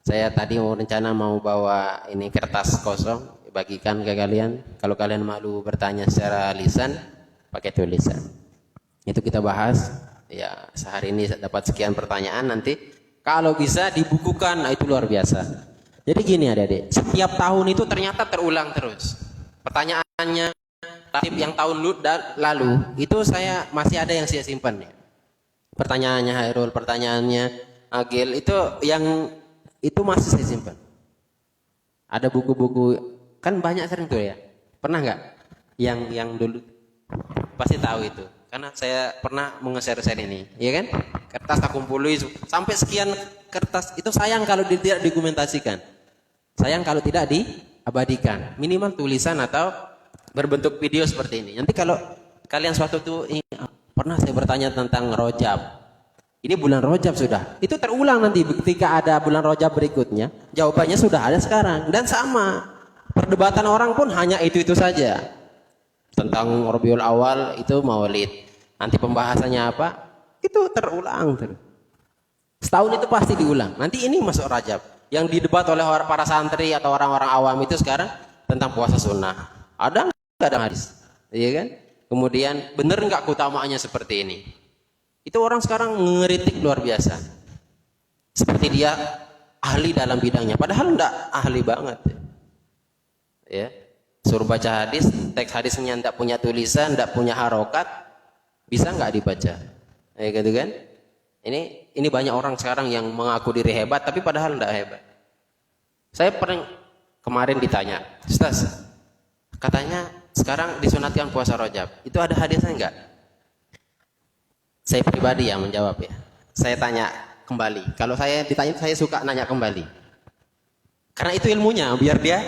saya tadi rencana mau bawa ini kertas kosong, bagikan ke kalian. Kalau kalian malu bertanya secara lisan, pakai tulisan. Itu kita bahas. Ya sehari ini dapat sekian pertanyaan, nanti kalau bisa dibukukan, nah itu luar biasa. Jadi gini adik-adik, setiap tahun itu ternyata terulang terus. Pertanyaannya yang tahun lalu itu saya masih ada yang saya simpan ya. Pertanyaannya Hairul, pertanyaannya Agil itu yang itu masih saya simpan. Ada buku-buku kan banyak sering tuh ya. Pernah nggak yang dulu pasti tahu itu. Karena saya pernah menge-share ini, ya kan? Kertas tak kumpuli sampai sekian kertas itu sayang kalau tidak dokumentasikan. Sayang kalau tidak diabadikan. Minimal tulisan atau berbentuk video seperti ini. Nanti kalau kalian suatu tuh pernah saya bertanya tentang Rojab. Ini bulan Rojab sudah. Itu terulang nanti ketika ada bulan Rojab berikutnya. Jawabannya sudah ada sekarang dan sama. Perdebatan orang pun hanya itu saja. Tentang Rabiul Awal itu Maulid. Nanti pembahasannya apa? Itu terulang terus. Setahun itu pasti diulang. Nanti ini masuk Rajab. Yang didebat oleh para santri atau orang-orang awam itu sekarang tentang puasa sunnah. Ada nggak ada hadis? Iya kan? Kemudian benar nggak keutamaannya seperti ini? Itu orang sekarang ngeritik luar biasa. Seperti dia ahli dalam bidangnya. Padahal enggak ahli banget. Ya. Suruh baca hadis, teks hadisnya tidak punya tulisan, tidak punya harokat, bisa nggak dibaca? Ya gitu kan? Ini banyak orang sekarang yang mengaku diri hebat, tapi padahal tidak hebat. Saya pernah kemarin ditanya, Ustaz, katanya sekarang disunatkan puasa Rajab, itu ada hadisnya enggak? Saya pribadi yang menjawab ya. Saya tanya kembali. Kalau saya ditanya, saya suka nanya kembali. Karena itu ilmunya, biar dia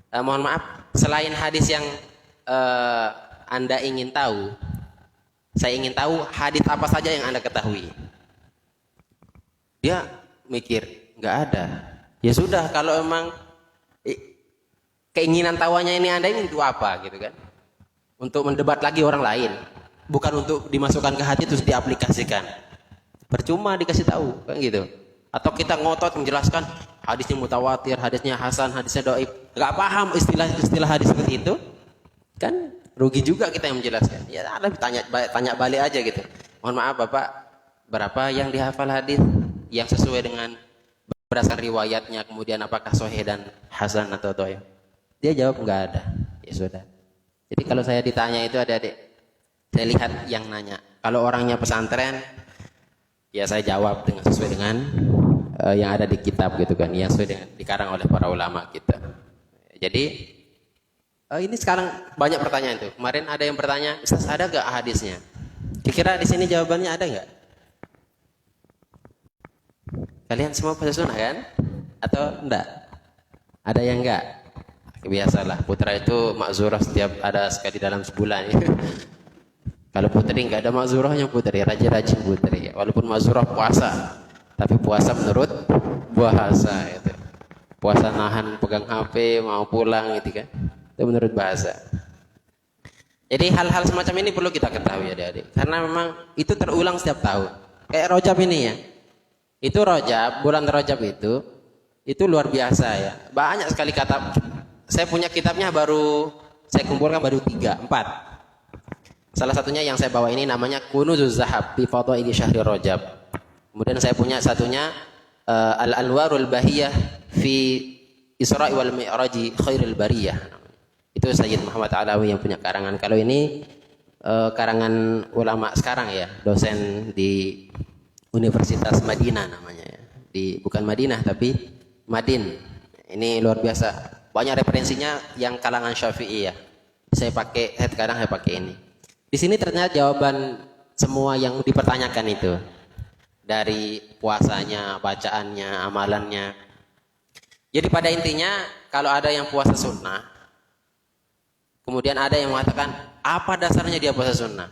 mohon maaf, selain hadis yang Anda ingin tahu, saya ingin tahu hadis apa saja yang Anda ketahui. Dia mikir, nggak ada. Ya sudah, kalau emang keinginan tahuannya ini Anda ini itu apa gitu kan? Untuk mendebat lagi orang lain, bukan untuk dimasukkan ke hati terus diaplikasikan. Percuma dikasih tahu kan gitu. Atau kita ngotot menjelaskan hadisnya mutawatir, hadisnya hasan, hadisnya dhaif, nggak paham istilah-istilah hadis seperti itu, kan rugi juga kita yang menjelaskan. Ya ada tanya balik aja gitu. Mohon maaf Bapak, berapa yang dihafal hadis yang sesuai dengan berdasarkan riwayatnya, kemudian apakah sahih dan hasan atau dhaif? Dia jawab nggak ada. Ya sudah. Jadi kalau saya ditanya itu adik-adik, saya lihat yang nanya. Kalau orangnya pesantren, ya saya jawab dengan sesuai dengan yang ada di kitab gitu kan, yang sesuai dengan dikarang oleh para ulama kita. Jadi ini sekarang banyak pertanyaan tuh. Kemarin ada yang bertanya, Ustaz ada nggak hadisnya? Kira-kira di sini jawabannya ada nggak? Kalian semua puasa sunnah kan? Atau enggak? Ada yang enggak? Biasalah, putra itu makzurah setiap ada sekali dalam sebulan. Kalau putri enggak ada makzurahnya putri, rajin-rajin putri. Walaupun makzurah puasa, tapi puasa menurut bahasa itu. Puasa nahan pegang HP mau pulang gitu kan. Itu menurut bahasa. Jadi hal-hal semacam ini perlu kita ketahui adik-adik. Karena memang itu terulang setiap tahun. Kayak Rajab ini ya. Itu Rajab, bulan Rajab itu luar biasa ya. Banyak sekali kata. Saya punya kitabnya baru saya kumpulkan baru 3, 4. Salah satunya yang saya bawa ini namanya Kunuzuz Zahab fi Fadhaili Syahri Rajab. Kemudian saya punya satunya Al-Anwarul Bahiyah fi Isra'i wal Mi'raji Khairil Bariyah. Itu Sayyid Muhammad Alawi yang punya karangan. Kalau ini karangan ulama sekarang ya, dosen di Universitas Madinah namanya ya. Bukan Madinah tapi Madin. Ini luar biasa. Banyak referensinya yang kalangan Syafi'i ya. Saya sekarang saya pakai ini. Di sini ternyata jawaban semua yang dipertanyakan itu. Dari puasanya, bacaannya, amalannya. Jadi pada intinya kalau ada yang puasa sunnah, kemudian ada yang mengatakan apa dasarnya dia puasa sunnah?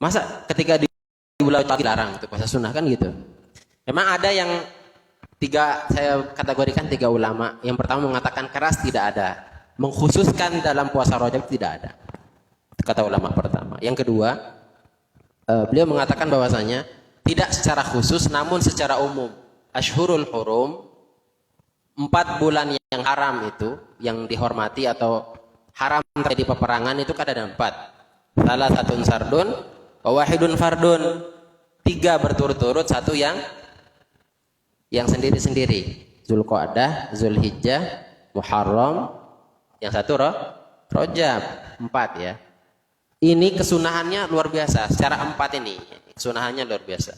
Masa ketika di bulan dilarang untuk puasa sunnah kan gitu? Memang ada yang saya kategorikan 3 ulama. Yang pertama mengatakan keras tidak ada, mengkhususkan dalam puasa Rajab tidak ada. Kata ulama pertama. Yang kedua, beliau mengatakan bahwasanya tidak secara khusus namun secara umum. Ashhurul Hurum, 4 bulan yang haram itu, yang dihormati atau haram terjadi peperangan itu kan ada 4. Salah satu sardun, wahidun fardun. 3 berturut-turut, 1 yang sendiri-sendiri. Zulqa'dah, Zulhijjah, Muharram, yang 1 Rajab. 4 ya. Ini kesunahannya luar biasa. Secara 4 ini kesunahannya luar biasa.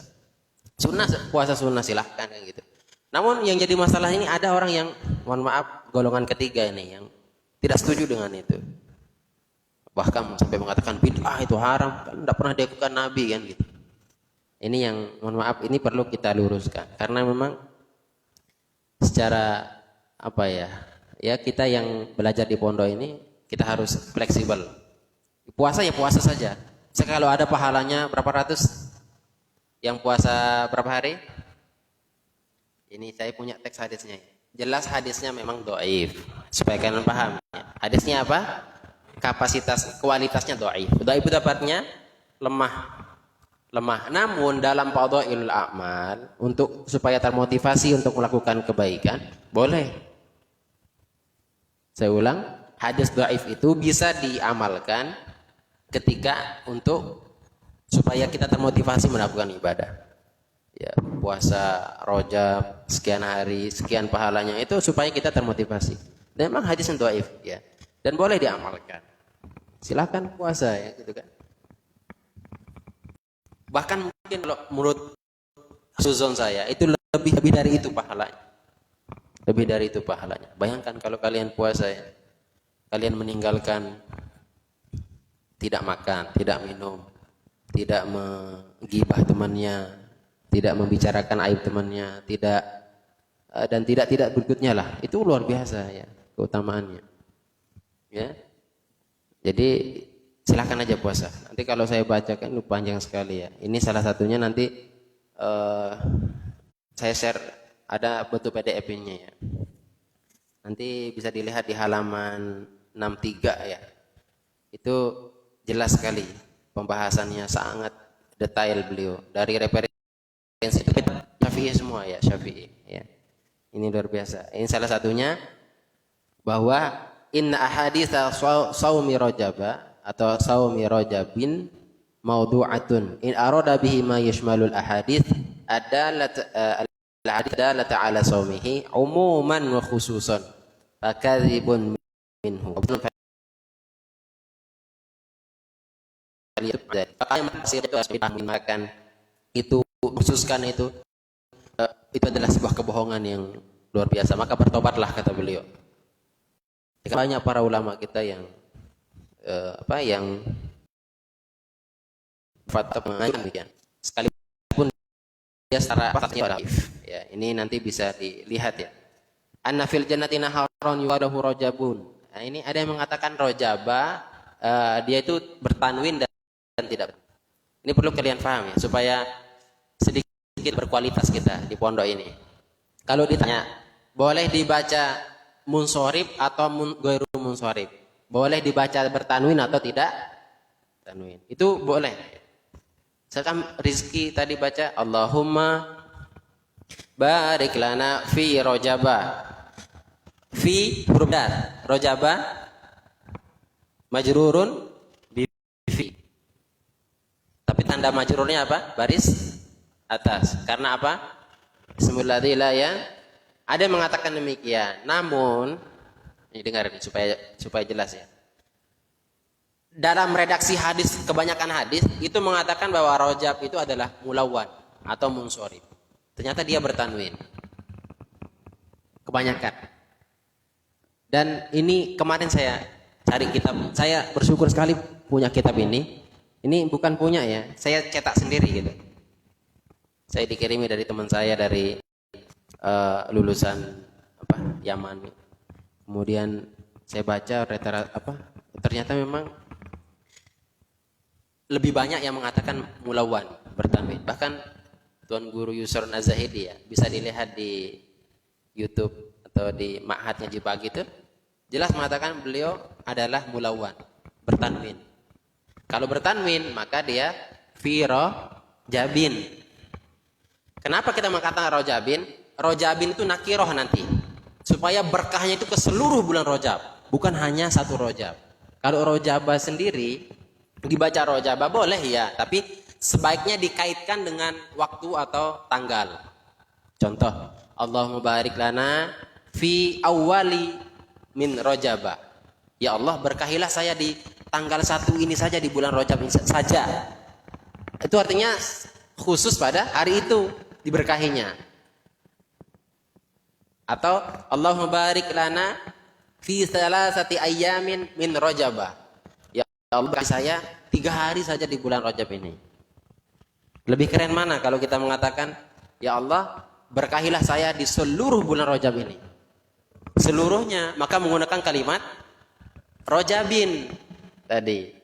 Sunnah, puasa sunnah silahkan kan gitu. Namun yang jadi masalah ini ada orang yang, mohon maaf, golongan ketiga ini yang tidak setuju dengan itu. Bahkan sampai mengatakan bid'ah itu haram, kan tidak pernah dilakukan Nabi kan gitu. Ini yang mohon maaf, ini perlu kita luruskan karena memang secara apa ya kita yang belajar di pondok ini kita harus fleksibel. Puasa ya puasa saja. Kalau ada pahalanya berapa ratus, yang puasa berapa hari? Ini saya punya teks hadisnya. Jelas hadisnya memang dhaif. Supaya kalian paham. Hadisnya apa? Kualitasnya dhaif. Dhaif itu dapatnya lemah. Namun dalam fadhailul a'mal, untuk supaya termotivasi untuk melakukan kebaikan, boleh. Saya ulang, hadis dhaif itu bisa diamalkan ketika supaya kita termotivasi melakukan ibadah. Ya, puasa Rajab sekian hari, sekian pahalanya itu supaya kita termotivasi. Dan memang hadis yang dhaif ya. Dan boleh diamalkan. Silakan puasa ya gitu kan. Bahkan mungkin kalau menurut suzon saya itu lebih dari itu pahalanya. Lebih dari itu pahalanya. Bayangkan kalau kalian puasa ya, kalian meninggalkan tidak makan, tidak minum, tidak menggibah temannya, tidak membicarakan aib temannya, dan tidak berikutnya lah. Itu luar biasa ya keutamaannya. Ya. Jadi silakan aja puasa. Nanti kalau saya bacakan lu panjang sekali ya. Ini salah satunya nanti saya share, ada bentuk PDF-nya ya. Nanti bisa dilihat di halaman 63 ya. Itu jelas sekali pembahasannya, sangat detail beliau. Dari referensi itu Syafi'i semua ya, Syafi'i ya. Ini luar biasa. Ini salah satunya bahwa inna ahaditsa saumi rajaba atau saumi rajabin maudu'atun in arada bihi ma yashmalul ahadits adalat al-hadits adalat ala saumihi umuman wa khususan fakadzibun minhu makan itu khususkan itu adalah sebuah kebohongan yang luar biasa, maka bertobatlah kata beliau. Banyak para ulama kita yang yang fatwa mengatakan sekalipun dia secara fatwa ya, ini nanti bisa dilihat ya. Anna fil jannati naharun yuwadahu rajabun. Nah, ini ada yang mengatakan rajaba dia itu bertanwin dan tidak. Ini perlu kalian paham ya, supaya sedikit berkualitas kita di pondok ini. Kalau ditanya, boleh dibaca munsorib atau ghairu munsorib? Boleh dibaca bertanwin atau tidak? Tanwin. Itu boleh. Misalkan Rizki tadi baca Allahumma barik lana fi rojaba. Fi huruf dar. Rojaba majrurun bi fi. Tapi tanda majrurnya apa? Baris atas. Karena apa? Bismillahirrahmanirrahim ya. Ada yang mengatakan demikian. Namun, ini dengar supaya jelas ya. Dalam redaksi hadis, kebanyakan hadis itu mengatakan bahwa rojab itu adalah mulawwan atau munsorib. Ternyata dia bertanwin. Kebanyakan. Dan ini kemarin saya cari kitab. Saya bersyukur sekali punya kitab ini. Ini bukan punya ya. Saya cetak sendiri gitu. Saya dikirimi dari teman saya dari lulusan Yaman. Kemudian saya baca ternyata memang lebih banyak yang mengatakan mulawwan bertanwin. Bahkan Tuan Guru Yusron Az-Zahidi ya, bisa dilihat di YouTube atau di Ma'hadnya Jibagi itu jelas mengatakan beliau adalah mulawwan bertanwin. Kalau bertanwin maka dia fi rajabin. Kenapa kita mengatakan rojabin? Rojabin itu nakiroh nanti. Supaya berkahnya itu ke seluruh bulan rojab. Bukan hanya satu rojab. Kalau rojabah sendiri, dibaca rojabah boleh ya. Tapi sebaiknya dikaitkan dengan waktu atau tanggal. Contoh, Allahumma barik lana fi awwali min rojabah. Ya Allah berkahilah saya di tanggal 1 ini saja, di bulan rojab ini saja. Itu artinya khusus pada hari itu diberkahinya. Atau Allahumma barik lana fi salasati ayyamin min rajabah. Ya Allah berkahi saya 3 hari saja di bulan Rajab ini. Lebih keren mana kalau kita mengatakan ya Allah berkahilah saya di seluruh bulan Rajab ini. Seluruhnya, maka menggunakan kalimat rajabin tadi.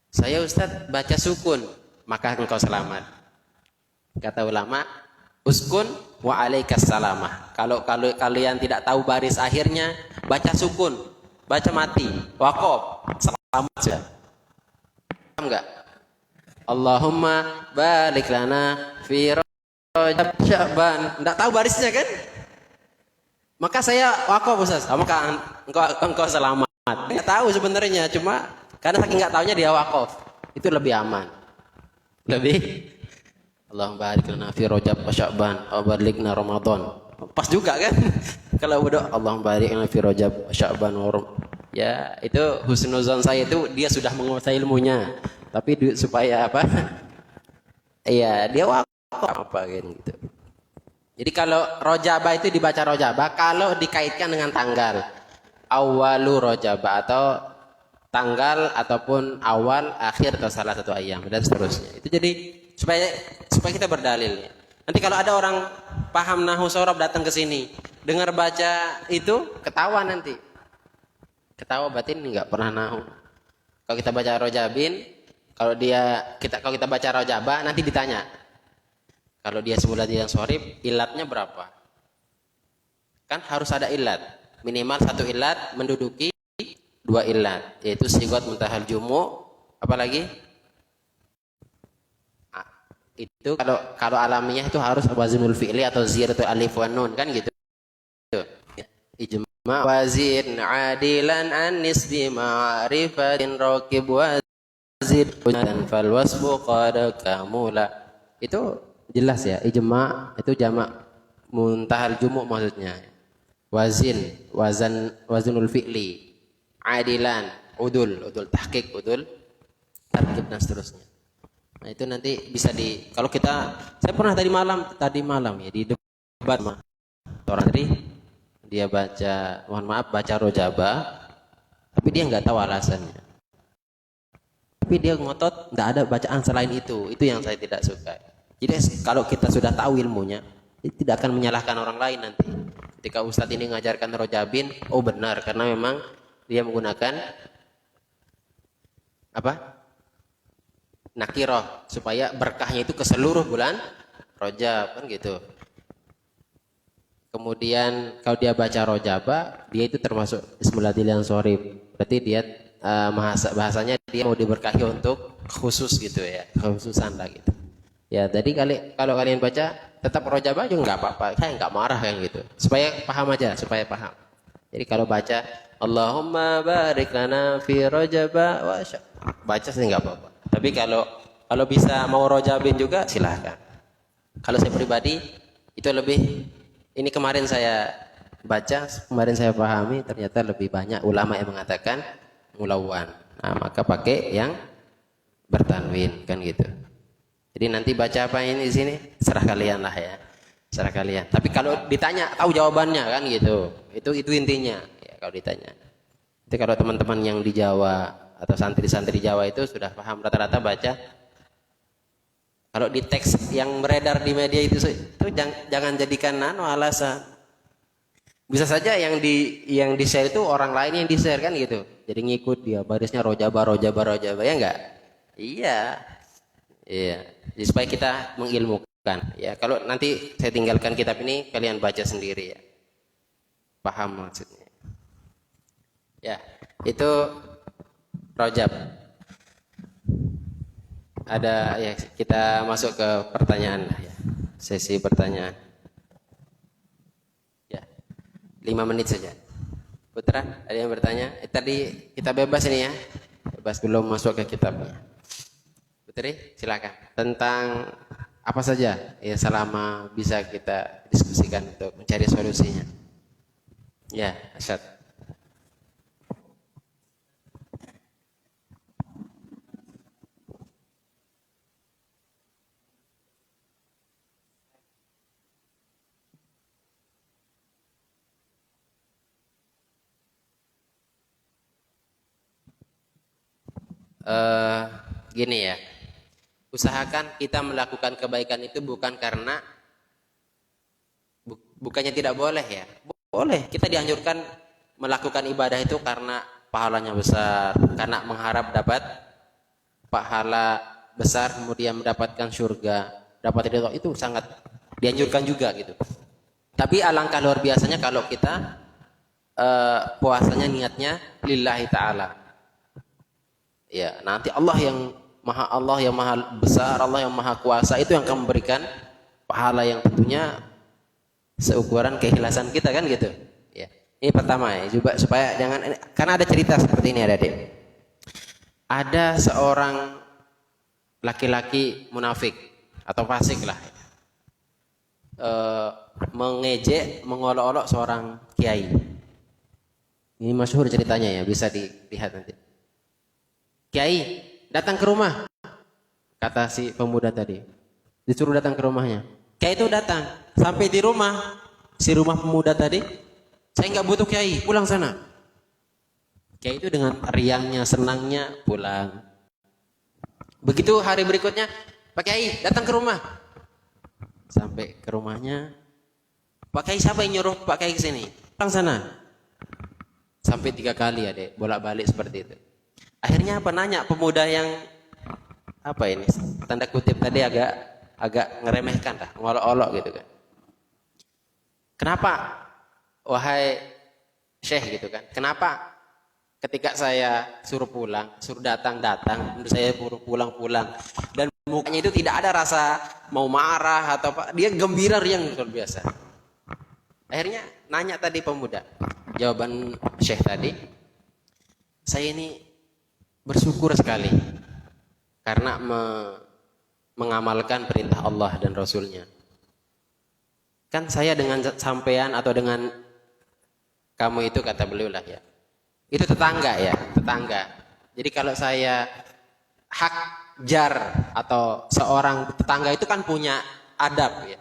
Saya Ustaz baca sukun, maka engkau selamat. Kata ulama, uskun wa alaikas salamah. Kalau kalian tidak tahu baris akhirnya, baca sukun, baca mati, waqaf, selamat sudah. Paham enggak? Allahumma barik lana fi rajab sya'ban. Enggak tahu barisnya kan? Maka saya waqaf Ustaz, maka engkau selamat. Enggak tahu sebenarnya, cuma karena saking enggak tahunya dia waqaf. Itu lebih aman. Lebih Allahumma barik lana fi rajab wa sya'ban wa balighna ramadan. Pas juga kan? Kalau udah Allahumma barik lana fi rajab wa sya'ban ya, itu husnuzon saya itu dia sudah menguasai ilmunya. Tapi supaya apa? Iya, dia apa gitu. Jadi kalau rojabah itu dibaca rojabah kalau dikaitkan dengan tanggal awalu rojabah atau tanggal ataupun awal, akhir atau salah satu ayam dan seterusnya. Itu jadi supaya kita berdalil. Nanti kalau ada orang paham nahwu sorob datang ke sini, dengar baca itu ketawa nanti. Ketawa batin enggak pernah nahwu. Kalau kita baca rojabin, kalau kita baca rojabah nanti ditanya. Kalau dia semula yang sorib, ilatnya berapa? Kan harus ada ilat. Minimal 1 ilat menduduki 2 ilat, yaitu sigot muntahal jumu, apalagi? Itu kalau alamiah itu harus waznul fi'li atau ziyadatul alif wan nun kan gitu. ijma' wazin adilan an nisbi ma'rifatin raqib wazid dan fal wasbu qad kamula. Itu jelas ya, ijma' itu jamak muntahal jumu' maksudnya. Wazanul fi'li, adilan, udul tahqiq, udul tarkib dan seterusnya. Nah, itu nanti bisa kalau saya pernah tadi malam ya di debat sama orang tadi, dia baca rojaba, tapi dia nggak tahu alasannya. Tapi dia ngotot nggak ada bacaan selain itu yang saya tidak suka. Jadi kalau kita sudah tahu ilmunya, tidak akan menyalahkan orang lain nanti. Ketika ustadz ini mengajarkan rojabin, oh benar karena memang dia menggunakan apa? Nakiroh supaya berkahnya itu ke seluruh bulan Rojab kan gitu. Kemudian kalau dia baca rojaba, dia itu termasuk ismulatil yang sorib. Berarti dia bahasanya dia mau diberkahi untuk khusus gitu ya, khususan lah gitu. Ya, jadi kalau kalian baca tetap rojaba aja nggak apa-apa, saya nggak marah kan gitu. Supaya paham aja, supaya paham. Jadi kalau baca Allahumma barik lana fi rojaba baca sih nggak apa-apa. Tapi kalau bisa mau rojabin juga silahkan. Kalau saya pribadi itu lebih, ini kemarin saya baca, kemarin saya pahami ternyata lebih banyak ulama yang mengatakan mulawwan. Nah, maka pakai yang bertanwin kan gitu. Jadi nanti baca apa ini di sini serah kalian lah ya. Serah kalian. Tapi kalau ditanya tahu jawabannya kan gitu. Itu intinya ya kalau ditanya. Jadi kalau teman-teman yang di Jawa atau santri-santri Jawa itu sudah paham rata-rata baca. Kalau di teks yang beredar di media itu jangan jadikan alasan. Bisa saja yang di share itu orang lain yang di share kan gitu. Jadi ngikut dia barisnya rojaba ya enggak? Iya. Iya. Jadi supaya kita mengilmukan ya. Kalau nanti saya tinggalkan kitab ini kalian baca sendiri ya. Paham maksudnya. Ya, itu Rojab. Ada ya, kita masuk ke pertanyaan ya. Sesi pertanyaan. Ya. 5 menit saja. Putra, ada yang bertanya? Tadi kita bebas ini ya. Bebas belum masuk ke kitabnya. Putri, silakan. Tentang apa saja ya selama bisa kita diskusikan untuk mencari solusinya. Ya, Asyad. Gini ya, usahakan kita melakukan kebaikan itu bukan karena bukannya tidak boleh ya, boleh. Kita dianjurkan melakukan ibadah itu karena pahalanya besar, karena mengharap dapat pahala besar, kemudian mendapatkan surga, dapat ridho, itu sangat dianjurkan juga gitu. Tapi alangkah luar biasanya kalau kita puasanya niatnya lillahi ta'ala. Ya, nanti Allah yang maha besar, Allah yang maha kuasa itu yang akan memberikan pahala yang tentunya seukuran keikhlasan kita kan gitu. Ya. Ini pertama ya, juga supaya jangan, karena ada cerita seperti ini Adik. Ada seorang laki-laki munafik atau fasik lah. Mengejek, mengolok-olok seorang kiai. Ini masyhur ceritanya ya, bisa dilihat nanti. Kiai, datang ke rumah, kata si pemuda tadi. Disuruh datang ke rumahnya. Kiai itu datang, sampai di rumah, si rumah pemuda tadi, saya nggak butuh kiai, pulang sana. Kiai itu dengan riangnya, senangnya pulang. Begitu hari berikutnya, Pak Kiai datang ke rumah. Sampai ke rumahnya, Pak Kiai siapa yang nyuruh Pak Kiai ke sini? Pulang sana. Sampai 3 kali Adik, bolak-balik seperti itu. Akhirnya apa, nanya pemuda yang apa ini tanda kutip tadi agak ngeremehkan lah, ngolok-olok gitu kan. Kenapa wahai Syekh gitu kan? Kenapa ketika saya suruh pulang, suruh datang, menurut saya pulang dan mukanya itu tidak ada rasa mau marah atau apa, dia gembira riang luar biasa. Akhirnya nanya tadi pemuda. Jawaban Syekh tadi, saya ini bersyukur sekali karena mengamalkan perintah Allah dan Rasulnya. Kan saya dengan sampean atau dengan kamu itu, kata beliau lah ya, itu tetangga ya, tetangga. Jadi kalau saya hak jar atau seorang tetangga itu kan punya adab ya.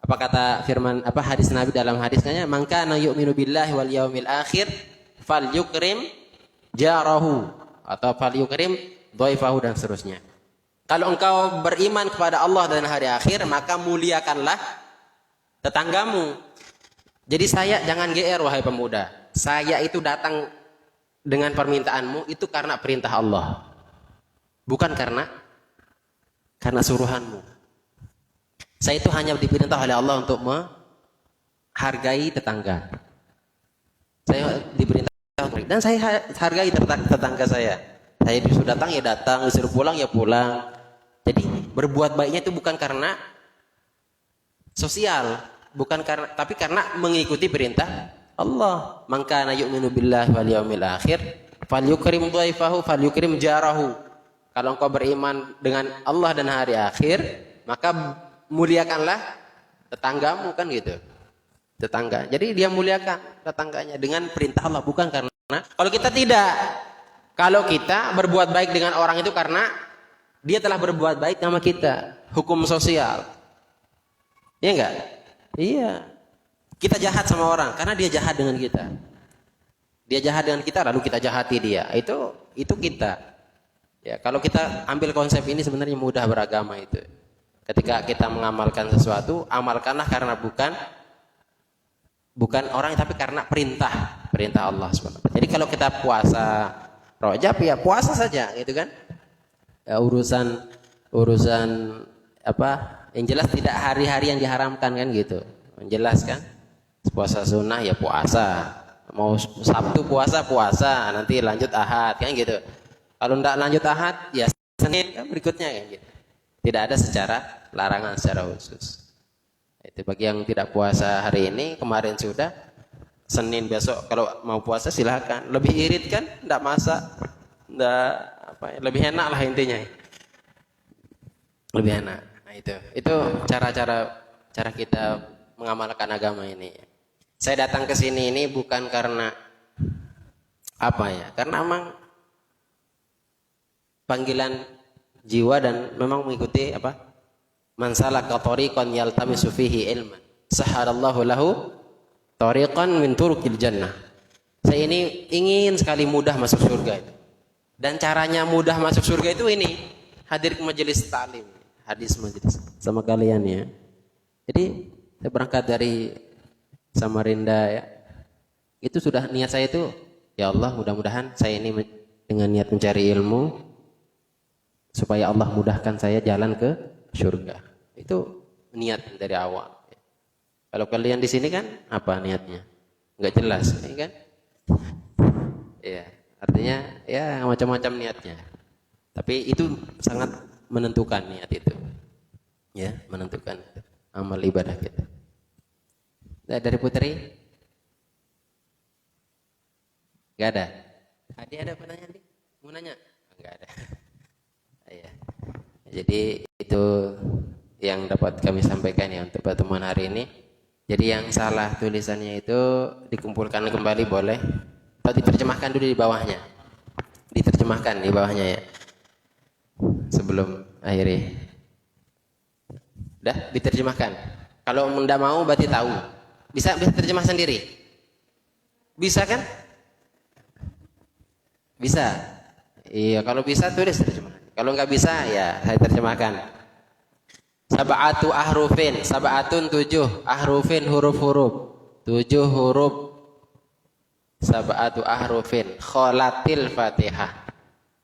Apa kata firman, apa hadis Nabi dalam hadisnya, man kana yu'minu billahi wal yaumil akhir falyukrim jarahu atau falyukrim dhaifahu dan seterusnya. Kalau engkau beriman kepada Allah dan hari akhir, maka muliakanlah tetanggamu. Jadi saya, jangan GR wahai pemuda. Saya itu datang dengan permintaanmu itu karena perintah Allah. Bukan karena suruhanmu. Saya itu hanya diperintah oleh Allah untuk menghargai tetangga. Saya diperintah dan saya hargai tetangga saya. Saya disuruh datang ya datang, disuruh pulang ya pulang. Jadi berbuat baiknya itu bukan karena sosial, bukan karena, tapi karena mengikuti perintah Allah. Man kana yu'minu billahi wal yaumil akhir falyukrim dhaifahu falyukrim jarahu. Kalau engkau beriman dengan Allah dan hari akhir, maka muliakanlah tetanggamu, kan gitu. Tetangga. Jadi dia muliakan tetangganya dengan perintah Allah, bukan karena. Kalau kita tidak, kalau kita berbuat baik dengan orang itu karena dia telah berbuat baik sama kita, hukum sosial. Iya enggak? Iya. Kita jahat sama orang karena dia jahat dengan kita. Dia jahat dengan kita lalu kita jahati dia. Itu kita. Ya, kalau kita ambil konsep ini sebenarnya mudah beragama itu. Ketika kita mengamalkan sesuatu, amalkanlah karena bukan orang, tapi karena perintah Allah SWT. Jadi kalau kita puasa Rajab ya puasa saja, gitu kan? Ya, urusan apa? Yang jelas tidak hari-hari yang diharamkan, kan gitu. Yang jelas kan? Puasa sunnah ya puasa. Mau Sabtu puasa, nanti lanjut Ahad, kan gitu. Kalau tidak lanjut Ahad ya Senin kan berikutnya, kan gitu. Tidak ada secara larangan secara khusus. Itu bagi yang tidak puasa hari ini, kemarin sudah, Senin besok kalau mau puasa silakan. Lebih irit kan, tidak masak, tidak apa, lebih enak lah intinya. Lebih enak. Nah itu cara kita mengamalkan agama ini. Saya datang ke sini ini bukan karena apa ya? Karena memang panggilan jiwa dan memang mengikuti apa? Man salaka tariqan yaltamisu fihi ilman sahalallahu lahu tariqan min turuqil jannah. Saya ini ingin sekali mudah masuk surga itu. Dan caranya mudah masuk surga itu ini, hadir ke majelis ta'lim, hadis majelis sama kalian ya. Jadi saya berangkat dari Samarinda ya. Itu sudah niat saya itu, ya Allah mudah-mudahan saya ini dengan niat mencari ilmu supaya Allah mudahkan saya jalan ke surga. Itu niat dari awal. Kalau kalian di sini kan apa niatnya? Enggak jelas, ya kan? Iya, artinya ya macam-macam niatnya. Tapi itu sangat menentukan niat itu. Ya, menentukan amal ibadah kita. Nah, dari Putri? Enggak ada. Adi ada pertanyaan, Adi? Mau nanya? Enggak ada. Ya. Jadi itu yang dapat kami sampaikan ya untuk pertemuan hari ini. Jadi yang salah tulisannya itu dikumpulkan kembali boleh, atau diterjemahkan dulu di bawahnya. Diterjemahkan di bawahnya ya. Sebelum akhiri. Udah diterjemahkan. Kalau tidak mau berarti tahu. Bisa terjemah sendiri. Bisa kan? Bisa. Iya, kalau bisa tulis terjemah. Kalau enggak bisa ya saya terjemahkan. Sab'atu ahrufin, sab'atun 7, ahrufin huruf-huruf. 7 huruf. Sab'atu ahrufin, kholatil Fatihah.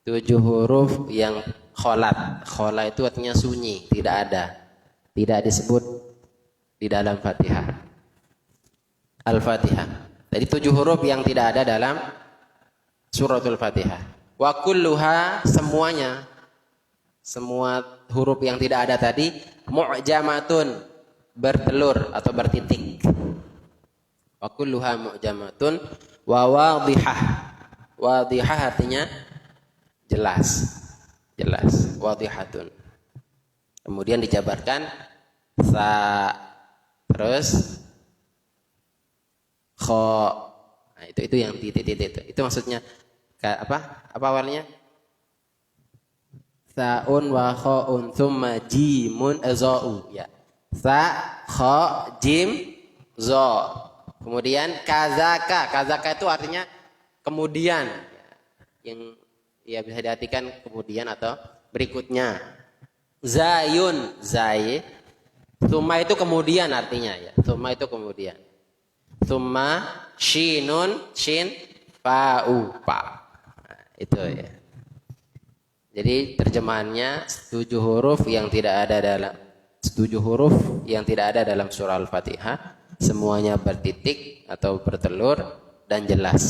7 huruf yang kholat. Kholat itu artinya sunyi, tidak ada. Tidak disebut di dalam Fatihah. Al-Fatihah. Jadi 7 huruf yang tidak ada dalam suratul Fatihah. Wa kulluha, semuanya, semua huruf yang tidak ada tadi, mu'jamatun, bertelur atau bertitik. Wa kulluha mu'jamatun wa wadihah. Wadihah artinya jelas. Jelas. Wadihatun. Kemudian dijabarkan sa, terus kho. Nah, itu yang titik-titik itu. Itu maksudnya apa? Apa awalnya? Sa'un wa kha'un thumma jimun za'u. Ya. Sa, kha, jim, za. Kemudian kazaka. Kazaka itu artinya kemudian. Yang ya bisa diartikan kemudian atau berikutnya. Zayun, zai. Thumma itu kemudian artinya ya. Thumma itu kemudian. Thumma shinun, shin, fa'u, pa. Nah, itu ya. Jadi terjemahannya 7 huruf yang tidak ada dalam surah Al-Fatihah, semuanya bertitik atau bertelur dan jelas.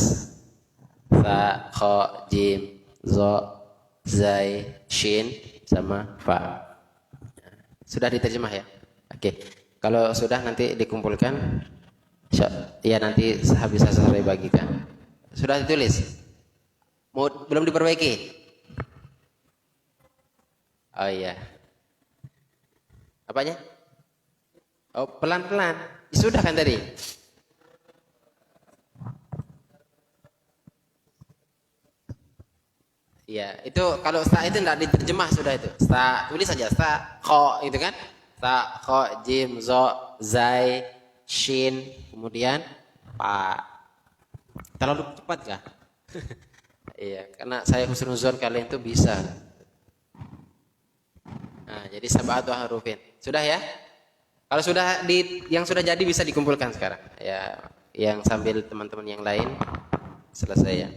Sa, kha, jim, za, zai, shin sama fa. Sudah diterjemah ya? Oke. Kalau sudah nanti dikumpulkan, ya nanti habis saya bagikan. Sudah ditulis? Belum diperbaiki? Oh iya. Apanya? Oh, pelan-pelan. Sudah kan tadi? Iya, itu kalau sa itu tidak diterjemah sudah itu. Sa, tulis saja sa, kho itu kan? Sa, kho, jim, zo, zai, shin, kemudian pa. Terlalu cepat kah? Iya, karena saya husnuzon kalian itu bisa. Nah, jadi sab'atu harufin. Sudah ya? Kalau sudah yang sudah jadi bisa dikumpulkan sekarang. Ya, yang sambil teman-teman yang lain selesai ya.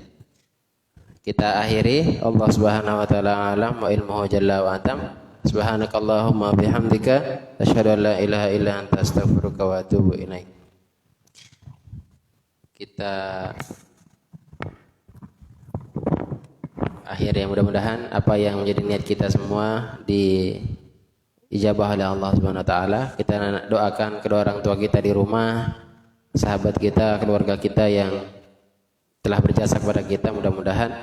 Kita akhiri. Allah Subhanahu wa taala alam wa ilmuhu jalla wa atam. Subhanakallahumma bihamdika asyhadu an la ilaha illa anta astaghfiruka wa atubu ilaik. Kita akhir ya, mudah-mudahan apa yang menjadi niat kita semua diijabah oleh Allah Subhanahu wa taala. Kita doakan kedua orang tua kita di rumah, sahabat kita, keluarga kita yang telah berjasa kepada kita, mudah-mudahan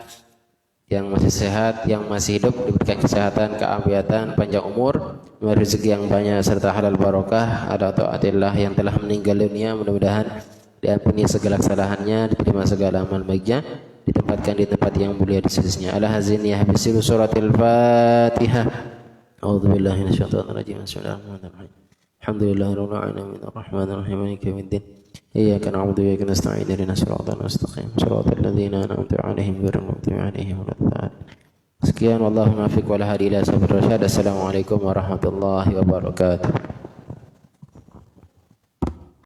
yang masih sehat, yang masih hidup diberikan kesehatan, keafiatan, panjang umur, rezeki yang banyak serta halal barokah. Ada taatillah yang telah meninggal dunia, mudah-mudahan diampuni segala kesalahannya, diterima segala amal baiknya, ditempatkan di tempat yang mulia di sisinya. Ala hazini habisilu suratil Fatihah. A'udzubillahi minasyaitonir rajim. Bismillahirrahmanirrahim. Alhamdulillahirabbil alamin arrahmanir rahim maliki yaumiddin. Iyyaka na'budu wa iyyaka nasta'in ihdinas siratal mustaqim siratal ladzina an'amta 'alaihim ghairil maghdubi 'alaihim waladdallin. Sekian wallahu muwaffiq wal hadi ila sabir rasyad. Assalamualaikum warahmatullahi wabarakatuh.